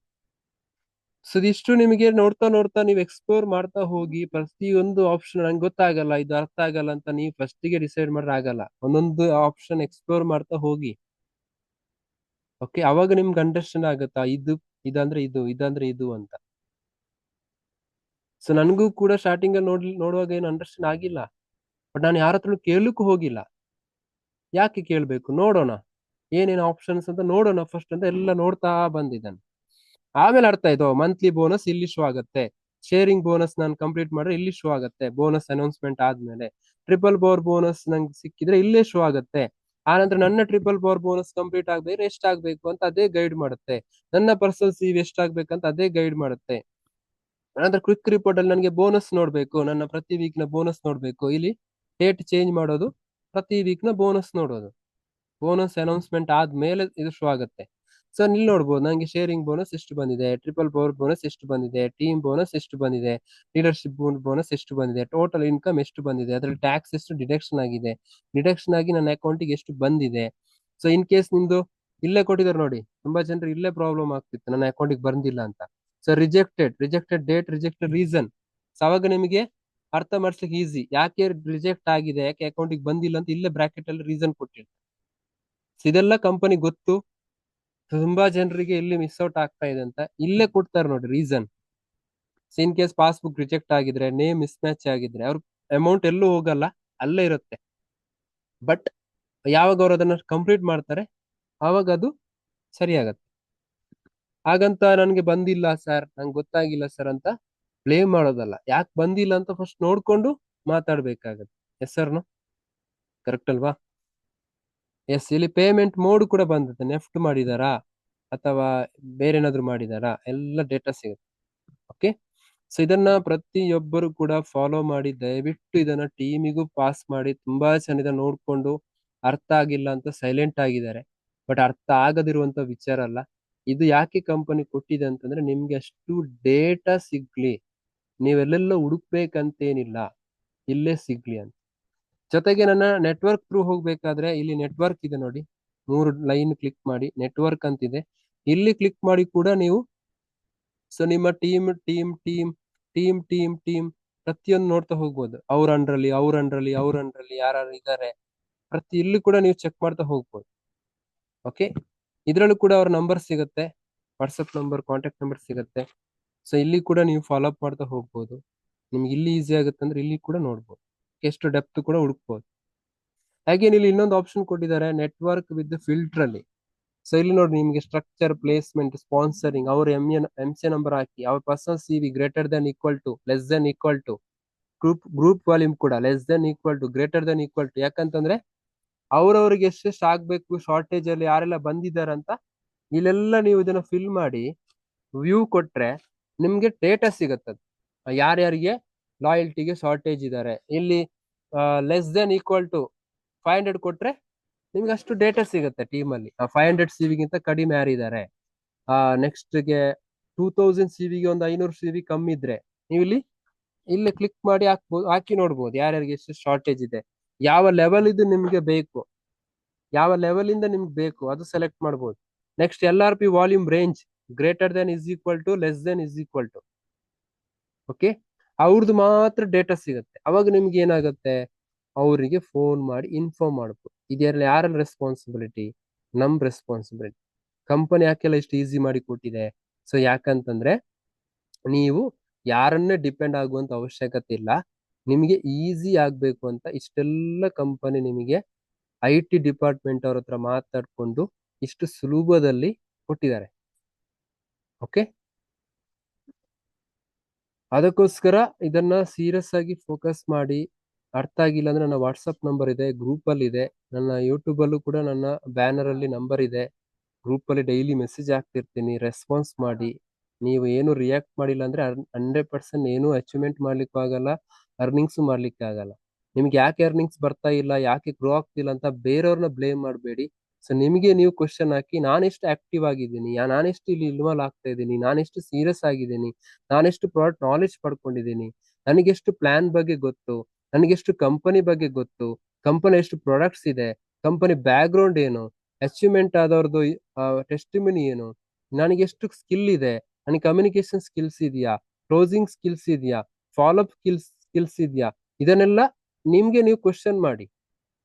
ಸೊ ಇದಿಷ್ಟು ನಿಮಗೆ ನೋಡ್ತಾ ನೀವು ಎಕ್ಸ್ಪ್ಲೋರ್ ಮಾಡ್ತಾ ಹೋಗಿ ಪ್ರತಿಯೊಂದು ಆಪ್ಷನ್ ನಂಗೆ ಗೊತ್ತಾಗಲ್ಲ, ಇದು ಅರ್ಥ ಆಗಲ್ಲ ಅಂತ ನೀವು ಫಸ್ಟಿಗೆ ಡಿಸೈಡ್ ಮಾಡ್ರೆ ಆಗಲ್ಲ. ಒಂದೊಂದು ಆಪ್ಷನ್ ಎಕ್ಸ್ಪ್ಲೋರ್ ಮಾಡ್ತಾ ಹೋಗಿ. ಓಕೆ, ಅವಾಗ ನಿಮ್ಗೆ ಅಂಡರ್ಸ್ಟ್ಯಾಂಡ್ ಆಗುತ್ತಾ ಇದಂದ್ರೆ ಇದಂದ್ರೆ ಇದು ಅಂತ. ಸೊ ನನಗೂ ಕೂಡ ಸ್ಟಾರ್ಟಿಂಗ್ ಅಲ್ಲಿ ನೋಡುವಾಗ ಏನು ಅಂಡರ್ಸ್ಟ್ಯಾಂಡ್ ಆಗಿಲ್ಲ, ಬಟ್ ನಾನು ಯಾರ ಹತ್ರ ಕೇಳಕ್ಕೂ ಹೋಗಿಲ್ಲ. ಯಾಕೆ ಕೇಳ್ಬೇಕು, ನೋಡೋಣ ಏನೇನು ಆಪ್ಷನ್ಸ್ ಅಂತ ನೋಡೋಣ ಫಸ್ಟ್ ಅಂತ ಎಲ್ಲ ನೋಡ್ತಾ ಬಂದಿದ್ದಾನೆ. ಆಮೇಲೆ ಅರ್ಥ ಆಯ್ತು, ಮಂತ್ಲಿ ಬೋನಸ್ ಇಲ್ಲಿ ಶೋ ಆಗುತ್ತೆ, ಶೇರಿಂಗ್ ಬೋನಸ್ ನಾನು ಕಂಪ್ಲೀಟ್ ಮಾಡ್ರೆ ಇಲ್ಲಿ ಶೋ ಆಗುತ್ತೆ, ಬೋನಸ್ ಅನೌನ್ಸ್ಮೆಂಟ್ ಆದ್ಮೇಲೆ ಟ್ರಿಪಲ್ ಪವರ್ ಬೋನಸ್ ನಂಗೆ ಸಿಕ್ಕಿದ್ರೆ ಇಲ್ಲೇ ಶೋ ಆಗುತ್ತೆ. ಆನಂತರ ನನ್ನ ಟ್ರಿಪಲ್ ಪವರ್ ಬೋನಸ್ ಕಂಪ್ಲೀಟ್ ಆಗ್ಬೇಕು ಎಷ್ಟಾಗ್ಬೇಕು ಅಂತ ಅದೇ ಗೈಡ್ ಮಾಡುತ್ತೆ, ನನ್ನ ಪರ್ಸನಲ್ CV ಎಷ್ಟಾಗ್ಬೇಕಂತ ಅದೇ ಗೈಡ್ ಮಾಡುತ್ತೆ. ಆನಂತರ ಕ್ವಿಕ್ ರಿಪೋರ್ಟ್ ಅಲ್ಲಿ ನನಗೆ ಬೋನಸ್ ನೋಡ್ಬೇಕು, ನನ್ನ ಪ್ರತಿ ವೀಕ್ ನ ಬೋನಸ್ ನೋಡ್ಬೇಕು, ಇಲ್ಲಿ ಡೇಟ್ ಚೇಂಜ್ ಮಾಡೋದು, ಪ್ರತಿ ವೀಕ್ ನ ಬೋನಸ್ ನೋಡೋದು, ಬೋನಸ್ ಅನೌನ್ಸ್ಮೆಂಟ್ ಆದ್ಮೇಲೆ ಇದು ಶೋ ಆಗುತ್ತೆ. ಸೊ ಇಲ್ಲಿ ನೋಡ್ಬೋದು ನಂಗೆ ಶೇರಿಂಗ್ ಬೋನಸ್ ಎಷ್ಟು ಬಂದಿದೆ, ಟ್ರಿಪಲ್ ಪವರ್ ಬೋನಸ್ ಎಷ್ಟು ಬಂದಿದೆ, ಟೀಮ್ ಬೋನಸ್ ಎಷ್ಟು ಬಂದಿದೆ, ಲೀಡರ್ಶಿಪ್ ಬೋನಸ್ ಎಷ್ಟು ಬಂದಿದೆ, ಟೋಟಲ್ ಇನ್ಕಮ್ ಎಷ್ಟು ಬಂದಿದೆ, ಅದ್ರಲ್ಲಿ ಟ್ಯಾಕ್ಸ್ ಎಷ್ಟು ಡಿಡಕ್ಷನ್ ಆಗಿದೆ, ಡಿಡಕ್ಷನ್ ಆಗಿ ನನ್ನ ಅಕೌಂಟಿಗೆ ಎಷ್ಟು ಬಂದಿದೆ. ಸೊ ಇನ್ ಕೇಸ್ ನಿಮ್ದು ಇಲ್ಲೇ ಕೊಟ್ಟಿದ್ದಾರೆ ನೋಡಿ, ತುಂಬಾ ಜನರು ಇಲ್ಲೇ ಪ್ರಾಬ್ಲಮ್ ಆಗ್ತಿತ್ತು ನನ್ನ ಅಕೌಂಟಿಗೆ ಬಂದಿಲ್ಲ ಅಂತ. So rejected date, rejected reason. So ಅವಾಗ ನಿಮಗೆ ಅರ್ಥ ಮಾಡಿಸ್ಲಿಕ್ಕೆ ಈಸಿ, ಯಾಕೆ ರಿಜೆಕ್ಟ್ ಆಗಿದೆ, ಯಾಕೆ ಅಕೌಂಟಿಗೆ ಬಂದಿಲ್ಲ ಅಂತ ಇಲ್ಲೇ ಬ್ರಾಕೆಟ್ ಅಲ್ಲಿ ರೀಸನ್ ಕೊಟ್ಟಿರ್ತಾರೆ. ಇದೆಲ್ಲ ಕಂಪನಿ ಗೊತ್ತು, ತುಂಬಾ ಜನರಿಗೆ ಇಲ್ಲಿ ಮಿಸ್ ಔಟ್ ಆಗ್ತಾ ಇದೆ ಅಂತ ಇಲ್ಲೇ ಕೊಡ್ತಾರೆ ನೋಡಿ reason. In case passbook reject ಆಗಿದ್ರೆ, ನೇಮ್ ಮಿಸ್ ಮ್ಯಾಚ್ ಆಗಿದ್ರೆ ಅವ್ರ ಅಮೌಂಟ್ ಎಲ್ಲೂ ಹೋಗಲ್ಲ, ಅಲ್ಲೇ ಇರುತ್ತೆ. ಬಟ್ ಯಾವಾಗ ಅವ್ರು ಅದನ್ನ ಕಂಪ್ಲೀಟ್ ಮಾಡ್ತಾರೆ ಆವಾಗ ಅದು ಸರಿ ಆಗತ್ತೆ. ಹಾಗಂತ ನನ್ಗೆ ಬಂದಿಲ್ಲ ಸರ್, ನಂಗೆ ಗೊತ್ತಾಗಿಲ್ಲ ಸರ್ ಅಂತ ಬ್ಲೇಮ್ ಮಾಡೋದಲ್ಲ, ಯಾಕೆ ಬಂದಿಲ್ಲ ಅಂತ ಫಸ್ಟ್ ನೋಡ್ಕೊಂಡು ಮಾತಾಡ್ಬೇಕಾಗತ್ತೆ. ಎಸ್ ಸರ್ನು ಕರೆಕ್ಟ್ ಅಲ್ವಾ? ಎಸ್, ಇಲ್ಲಿ ಪೇಮೆಂಟ್ ಮೋಡ್ ಕೂಡ ಬಂದತ್ತೆ, ನೆಫ್ಟ್ ಮಾಡಿದಾರಾ ಅಥವಾ ಬೇರೆ ಏನಾದ್ರು ಮಾಡಿದಾರಾ, ಎಲ್ಲ ಡೇಟಾ ಸಿಗುತ್ತೆ. ಓಕೆ, ಸೊ ಇದನ್ನ ಪ್ರತಿಯೊಬ್ಬರು ಕೂಡ ಫಾಲೋ ಮಾಡಿ, ದಯವಿಟ್ಟು ಇದನ್ನ ಟೀಮಿಗೂ ಪಾಸ್ ಮಾಡಿ. ತುಂಬಾ ಜನ ಇದನ್ನ ನೋಡ್ಕೊಂಡು ಅರ್ಥ ಆಗಿಲ್ಲ ಅಂತ ಸೈಲೆಂಟ್ ಆಗಿದ್ದಾರೆ, ಬಟ್ ಅರ್ಥ ಆಗದಿರುವಂತ ವಿಚಾರ ಅಲ್ಲ ಇದು. ಯಾಕೆ ಕಂಪನಿ ಕೊಟ್ಟಿದೆ ಅಂತಂದ್ರೆ ನಿಮ್ಗೆ ಅಷ್ಟು ಡೇಟಾ ಸಿಗ್ಲಿ, ನೀವೆಲ್ಲೆಲ್ಲ ಹುಡುಕ್ಬೇಕಂತೇನಿಲ್ಲ, ಇಲ್ಲೇ ಸಿಗ್ಲಿ ಅಂತ. ಜೊತೆಗೆ ನನ್ನ ನೆಟ್ವರ್ಕ್ ಥ್ರೂ ಹೋಗ್ಬೇಕಾದ್ರೆ ಇಲ್ಲಿ ನೆಟ್ವರ್ಕ್ ಇದೆ ನೋಡಿ, 3 ಲೈನ್ ಕ್ಲಿಕ್ ಮಾಡಿ ನೆಟ್ವರ್ಕ್ ಅಂತಿದೆ, ಇಲ್ಲಿ ಕ್ಲಿಕ್ ಮಾಡಿ ಕೂಡ ನೀವು ಸೊ ನಿಮ್ಮ ಟೀಮ್ ಪ್ರತಿಯೊಂದು ನೋಡ್ತಾ ಹೋಗ್ಬೋದು. ಅವ್ರ ಅಂಡ್ರಲ್ಲಿ ಯಾರು ಇದ್ದಾರೆ ಪ್ರತಿ ಇಲ್ಲಿ ಕೂಡ ನೀವು ಚೆಕ್ ಮಾಡ್ತಾ ಹೋಗ್ಬೋದು. ಓಕೆ, ಇದ್ರಲ್ಲೂ ಕೂಡ ಅವ್ರ ನಂಬರ್ ಸಿಗುತ್ತೆ, ವಾಟ್ಸಪ್ ನಂಬರ್, ಕಾಂಟ್ಯಾಕ್ಟ್ ನಂಬರ್ ಸಿಗುತ್ತೆ. ಸೊ ಇಲ್ಲಿ ಕೂಡ ನೀವು ಫಾಲೋ ಅಪ್ ಮಾಡ್ತಾ ಹೋಗ್ಬೋದು. ನಿಮ್ಗೆ ಇಲ್ಲಿ ಈಸಿ ಆಗುತ್ತೆ ಅಂದ್ರೆ ಇಲ್ಲಿ ಕೂಡ ನೋಡ್ಬೋದು, ಎಷ್ಟು ಡೆಪ್ತ್ ಕೂಡ ಹುಡುಕ್ಬೋದು. ಹಾಗೆ ಇಲ್ಲಿ ಇನ್ನೊಂದು ಆಪ್ಷನ್ ಕೊಟ್ಟಿದ್ದಾರೆ, ನೆಟ್ವರ್ಕ್ ವಿತ್ ಫಿಲ್ಟರ್ ಅಲ್ಲಿ. ಸೊ ಇಲ್ಲಿ ನೋಡಿ ನಿಮ್ಗೆ ಸ್ಟ್ರಕ್ಚರ್, ಪ್ಲೇಸ್ಮೆಂಟ್, ಸ್ಪಾನ್ಸರಿಂಗ್, ಅವ್ರ MC ನಂಬರ್ ಹಾಕಿ, ಅವ್ರ personal CV greater than equal to, less than equal to, group volume ಕೂಡ less than equal to, greater than equal to. ಯಾಕಂತಂದ್ರೆ ಅವ್ರವ್ರಿಗೆ ಎಷ್ಟೆಷ್ಟು ಆಗ್ಬೇಕು, ಶಾರ್ಟೇಜ್ ಅಲ್ಲಿ ಯಾರೆಲ್ಲ ಬಂದಿದ್ದಾರೆ ಅಂತ ಇಲ್ಲೆಲ್ಲ ನೀವು ಇದನ್ನ ಫಿಲ್ ಮಾಡಿ ವ್ಯೂ ಕೊಟ್ರೆ ನಿಮ್ಗೆ ಡೇಟಾ ಸಿಗತ್ತದ, ಯಾರ್ಯಾರಿಗೆ ಲಾಯಲ್ಟಿಗೆ ಶಾರ್ಟೇಜ್ ಇದ್ದಾರೆ. ಇಲ್ಲಿ ಲೆಸ್ ದೆನ್ ಈಕ್ವಲ್ ಟು 500 ಕೊಟ್ರೆ ನಿಮ್ಗೆ ಅಷ್ಟು ಡೇಟಾ ಸಿಗುತ್ತೆ ಟೀಮಲ್ಲಿ. 500 CV ಗಿಂತ ಕಡಿಮೆ ಯಾರಿದ್ದಾರೆ, ನೆಕ್ಸ್ಟ್ಗೆ 2000 CV ಗೆ ಒಂದು 500 CV ಕಮ್ಮಿ ಇದ್ರೆ ನೀವು ಇಲ್ಲಿ ಕ್ಲಿಕ್ ಮಾಡಿ ಹಾಕಿ ನೋಡ್ಬೋದು ಯಾರ್ಯಾರಿಗೆ ಎಷ್ಟು ಶಾರ್ಟೇಜ್ ಇದೆ, ಯಾವ ಲೆವೆಲ್ ಇದು ನಿಮ್ಗೆ ಬೇಕು, ಯಾವ ಲೆವೆಲ್ ಇಂದ ನಿಮ್ಗೆ ಬೇಕು ಅದು ಸೆಲೆಕ್ಟ್ ಮಾಡ್ಬೋದು. Next LRP volume range greater than is equal to less than is equal to. Okay, ಅವ್ರದ್ದು ಮಾತ್ರ ಡೇಟಾ ಸಿಗುತ್ತೆ. ಅವಾಗ ನಿಮ್ಗೆ ಏನಾಗುತ್ತೆ, ಅವರಿಗೆ ಫೋನ್ ಮಾಡಿ ಇನ್ಫಾರ್ಮ್ ಮಾಡ್ಬೋದು. ಇದೆಲ್ಲ ಯಾರ ರೆಸ್ಪಾನ್ಸಿಬಿಲಿಟಿ, ನಮ್ ರೆಸ್ಪಾನ್ಸಿಬಿಲಿಟಿ. ಕಂಪನಿ ಯಾಕೆಲ್ಲ ಇಷ್ಟು ಈಸಿ ಮಾಡಿ ಕೊಟ್ಟಿದೆ, ಸೊ ಯಾಕಂತಂದ್ರೆ ನೀವು ಯಾರನ್ನೇ ಡಿಪೆಂಡ್ ಆಗುವಂತ ಅವಶ್ಯಕತೆ ಇಲ್ಲ. ನಿಮಗೆ ಈಸಿ ಆಗ್ಬೇಕು ಅಂತ ಇಷ್ಟೆಲ್ಲ ಕಂಪನಿ ನಿಮಗೆ IT ಡಿಪಾರ್ಟ್ಮೆಂಟ್ ಅವ್ರ ಹತ್ರ ಮಾತಾಡ್ಕೊಂಡು ಇಷ್ಟು ಸುಲಭದಲ್ಲಿ ಕೊಟ್ಟಿದ್ದಾರೆ. ಓಕೆ, ಅದಕ್ಕೋಸ್ಕರ ಇದನ್ನ ಸೀರಿಯಸ್ ಆಗಿ ಫೋಕಸ್ ಮಾಡಿ. ಅರ್ಥ ಆಗಿಲ್ಲ ಅಂದ್ರೆ ನನ್ನ ವಾಟ್ಸಪ್ ನಂಬರ್ ಇದೆ, ಗ್ರೂಪ್ ಅಲ್ಲಿ ಇದೆ, ನನ್ನ ಯೂಟ್ಯೂಬ್ ಅಲ್ಲೂ ಕೂಡ ನನ್ನ ಬ್ಯಾನರ್ ಅಲ್ಲಿ ನಂಬರ್ ಇದೆ. ಗ್ರೂಪ್ ಅಲ್ಲಿ ಡೈಲಿ ಮೆಸೇಜ್ ಆಗ್ತಿರ್ತೀನಿ, ರೆಸ್ಪಾನ್ಸ್ ಮಾಡಿ. ನೀವು ಏನು ರಿಯಾಕ್ಟ್ ಮಾಡಿಲ್ಲ ಅಂದ್ರೆ 100% ಏನು ಅಚೀವ್ಮೆಂಟ್ ಮಾಡ್ಲಿಕ್ಕೂ ಆಗಲ್ಲ, ಅರ್ನಿಂಗ್ಸ್ ಮಾಡ್ಲಿಕ್ಕೆ ಆಗಲ್ಲ. ನಿಮ್ಗೆ ಯಾಕೆ ಅರ್ನಿಂಗ್ಸ್ ಬರ್ತಾ ಇಲ್ಲ, ಯಾಕೆ ಗ್ರೋ ಆಗ್ತಿಲ್ಲ ಅಂತ ಬೇರೆಯವ್ರನ್ನ ಬ್ಲೇಮ್ ಮಾಡಬೇಡಿ. ಸೊ ನಿಮಗೆ ನೀವು ಕ್ವಶನ್ ಹಾಕಿ, ನಾನೆಷ್ಟು ಆಕ್ಟಿವ್ ಆಗಿದ್ದೀನಿ, ನಾನೆಷ್ಟು ಇಲ್ಲಿ ಇನ್ವಾಲ್ವ್ ಆಗ್ತಾ ಇದ್ದೀನಿ, ನಾನೆಷ್ಟು ಸೀರಿಯಸ್ ಆಗಿದ್ದೀನಿ, ನಾನೆಷ್ಟು ಪ್ರಾಡಕ್ಟ್ ನಾಲೆಜ್ ಪಡ್ಕೊಂಡಿದ್ದೀನಿ, ನನಗೆಷ್ಟು ಪ್ಲಾನ್ ಬಗ್ಗೆ ಗೊತ್ತು, ನನಗೆಷ್ಟು ಕಂಪನಿ ಬಗ್ಗೆ ಗೊತ್ತು, ಕಂಪನಿ ಎಷ್ಟು ಪ್ರಾಡಕ್ಟ್ಸ್ ಇದೆ, ಕಂಪನಿ ಬ್ಯಾಕ್ ಗ್ರೌಂಡ್ ಏನು, ಅಚೀವ್ಮೆಂಟ್ ಆದವ್ರದ್ದು ಟೆಸ್ಟಿಮನಿ ಏನು, ನನಗೆ ಎಷ್ಟು ಸ್ಕಿಲ್ ಇದೆ, ನನಗೆ ಕಮ್ಯುನಿಕೇಶನ್ ಸ್ಕಿಲ್ಸ್ ಇದೆಯಾ, ಕ್ಲೋಸಿಂಗ್ ಸ್ಕಿಲ್ಸ್ ಇದೆಯಾ, ಫಾಲೋಅಪ್ ಸ್ಕಿಲ್ಸ್ ಇದೆಯಾ, ಇದನ್ನೆಲ್ಲ ನಿಮ್ಗೆ ನೀವು ಕ್ವಶನ್ ಮಾಡಿ.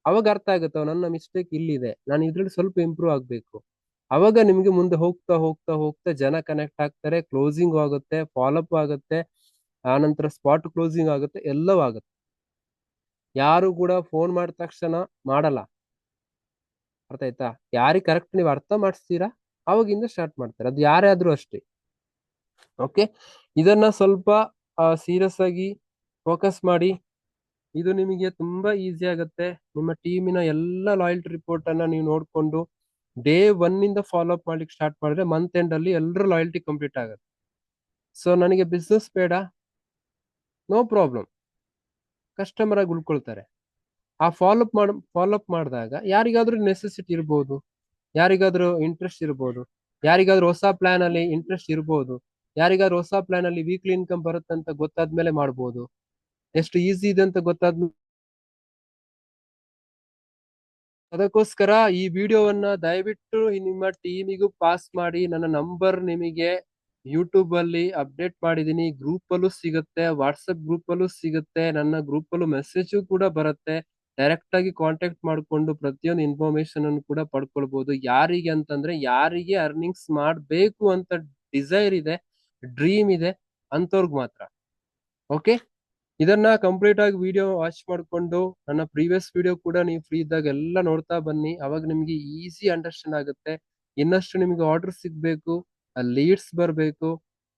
ಅವಾಗ ಅರ್ಥ ಆಗುತ್ತೆ ನನ್ನ ಮಿಸ್ಟೇಕ್ ಇಲ್ಲಿದೆ, ನಾನು ಇದ್ರಲ್ಲಿ ಸ್ವಲ್ಪ ಇಂಪ್ರೂವ್ ಆಗ್ಬೇಕು. ಅವಾಗ ನಿಮ್ಗೆ ಮುಂದೆ ಹೋಗ್ತಾ ಹೋಗ್ತಾ ಹೋಗ್ತಾ ಜನ ಕನೆಕ್ಟ್ ಆಗ್ತಾರೆ, ಕ್ಲೋಸಿಂಗ್ ಆಗುತ್ತೆ, ಫಾಲೋಅಪ್ ಆಗುತ್ತೆ, ಆನಂತರ ಸ್ಪಾಟ್ ಕ್ಲೋಸಿಂಗ್ ಆಗುತ್ತೆ, ಎಲ್ಲವೂ ಆಗುತ್ತೆ. ಯಾರು ಕೂಡ ಫೋನ್ ಮಾಡಿದ ತಕ್ಷಣ ಮಾಡಲ್ಲ. ಅರ್ಥ ಆಯ್ತಾ? ಯಾರಿಗೆ ಕರೆಕ್ಟ್ ನೀವು ಅರ್ಥ ಮಾಡಿಸ್ತೀರಾ ಅವಾಗಿಂದ ಸ್ಟಾರ್ಟ್ ಮಾಡ್ತಾರೆ, ಅದು ಯಾರೇ ಆದ್ರೂ ಅಷ್ಟೇ. ಓಕೆ, ಇದನ್ನ ಸ್ವಲ್ಪ ಸೀರಿಯಸ್ ಆಗಿ ಫೋಕಸ್ ಮಾಡಿ. ಇದು ನಿಮಗೆ ತುಂಬಾ ಈಸಿ ಆಗುತ್ತೆ. ನಿಮ್ಮ ಟೀಮಿನ ಎಲ್ಲ ಲಾಯಲ್ಟಿ ರಿಪೋರ್ಟ್ ಅನ್ನ ನೀವು ನೋಡ್ಕೊಂಡು ಡೇ 1 ಇಂದ ಫಾಲೋ ಅಪ್ ಮಾಡ್ಲಿಕ್ಕೆ ಸ್ಟಾರ್ಟ್ ಮಾಡಿದ್ರೆ ಮಂತ್ ಎಂಡ್ ಅಲ್ಲಿ ಎಲ್ಲರೂ ಲಾಯಲ್ಟಿ ಕಂಪ್ಲೀಟ್ ಆಗುತ್ತೆ. ಸೊ ನನಗೆ ಬಿಸ್ನೆಸ್ ಬೇಡ, ನೋ ಪ್ರಾಬ್ಲಮ್, ಕಸ್ಟಮರ್ ಆಗಿ ಉಳ್ಕೊಳ್ತಾರೆ. ಆ ಫಾಲೋ ಅಪ್ ಮಾಡಿದಾಗ ಯಾರಿಗಾದ್ರೂ ನೆಸೆಸಿಟಿ ಇರ್ಬೋದು, ಯಾರಿಗಾದ್ರೂ ಇಂಟ್ರೆಸ್ಟ್ ಇರ್ಬೋದು, ಯಾರಿಗಾದ್ರೂ ಹೊಸ ಪ್ಲಾನ್ ಅಲ್ಲಿ ಇಂಟ್ರೆಸ್ಟ್ ಇರ್ಬೋದು, ಯಾರಿಗಾದ್ರೂ ಹೊಸ ಪ್ಲಾನ್ ಅಲ್ಲಿ ವೀಕ್ಲಿ ಇನ್ಕಮ್ ಬರುತ್ತಂತ ಗೊತ್ತಾದ್ಮೇಲೆ ಮಾಡ್ಬೋದು. ಎಷ್ಟು ಈಸಿ ಇದೆ ಅಂತ ಗೊತ್ತಾದ್ಮೇಲೆ. ಅದಕ್ಕೋಸ್ಕರ ಈ ವಿಡಿಯೋವನ್ನ ದಯವಿಟ್ಟು ನಿಮ್ಮ ಟೀಮಿಗೂ ಪಾಸ್ ಮಾಡಿ. ನನ್ನ ನಂಬರ್ ನಿಮಗೆ ಯೂಟ್ಯೂಬ್ ಅಲ್ಲಿ ಅಪ್ಡೇಟ್ ಮಾಡಿದೀನಿ, ಗ್ರೂಪ್ ಅಲ್ಲೂ ಸಿಗುತ್ತೆ, ವಾಟ್ಸಪ್ ಗ್ರೂಪ್ ಅಲ್ಲೂ ಸಿಗುತ್ತೆ, ನನ್ನ ಗ್ರೂಪ್ ಅಲ್ಲೂ ಮೆಸೇಜ್ ಕೂಡ ಬರುತ್ತೆ. ಡೈರೆಕ್ಟ್ ಆಗಿ ಕಾಂಟ್ಯಾಕ್ಟ್ ಮಾಡಿಕೊಂಡು ಪ್ರತಿಯೊಂದು ಇನ್ಫಾರ್ಮೇಶನ್ ಅನ್ನು ಕೂಡ ಪಡ್ಕೊಳ್ಬಹುದು. ಯಾರಿಗೆ ಅಂತಂದ್ರೆ ಯಾರಿಗೆ ಅರ್ನಿಂಗ್ಸ್ ಮಾಡ್ಬೇಕು ಅಂತ ಡಿಸೈರ್ ಇದೆ, ಡ್ರೀಮ್ ಇದೆ, ಅಂತವ್ರಿಗೆ ಮಾತ್ರ. ಓಕೆ, ಇದನ್ನ ಕಂಪ್ಲೀಟ್ ಆಗಿ ವಿಡಿಯೋ ವಾಚ್ ಮಾಡ್ಕೊಂಡು ನನ್ನ ಪ್ರೀವಿಯಸ್ ವಿಡಿಯೋ ಕೂಡ ನೀವು ಫ್ರೀ ಇದ್ದಾಗ ಎಲ್ಲ ನೋಡ್ತಾ ಬನ್ನಿ. ಅವಾಗ ನಿಮ್ಗೆ ಈಸಿ ಅಂಡರ್ಸ್ಟ್ಯಾಂಡ್ ಆಗುತ್ತೆ. ಇನ್ನಷ್ಟು ನಿಮ್ಗೆ ಆರ್ಡರ್ ಸಿಗ್ಬೇಕು, ಲೀಡ್ಸ್ ಬರಬೇಕು,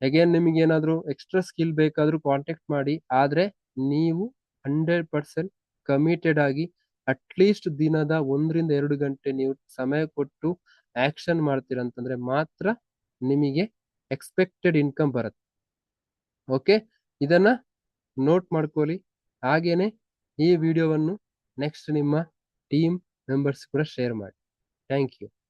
ಅಗೇನ್ ನಿಮ್ಗೆ ಏನಾದ್ರು ಎಕ್ಸ್ಟ್ರಾ ಸ್ಕಿಲ್ ಬೇಕಾದ್ರೂ ಕಾಂಟ್ಯಾಕ್ಟ್ ಮಾಡಿ. ಆದ್ರೆ ನೀವು 100% ಕಮಿಟೆಡ್ ಆಗಿ ಅಟ್ಲೀಸ್ಟ್ ದಿನದ 1-2 ಗಂಟೆ ನೀವು ಸಮಯ ಕೊಟ್ಟು ಆಕ್ಷನ್ ಮಾಡ್ತೀರಂತಂದ್ರೆ ಮಾತ್ರ ನಿಮಗೆ ಎಕ್ಸ್ಪೆಕ್ಟೆಡ್ ಇನ್ಕಮ್ ಬರುತ್ತೆ. ಓಕೆ, ಇದನ್ನ ನೋಟ್ ಮಾಡ್ಕೊಳ್ಳಿ. ಹಾಗೇನೆ ಈ ವಿಡಿಯೋವನ್ನು ನೆಕ್ಸ್ಟ್ ನಿಮ್ಮ ಟೀಮ್ ಮೆಂಬರ್ಸ್ ಕೂಡ ಶೇರ್ ಮಾಡಿ. Thank you.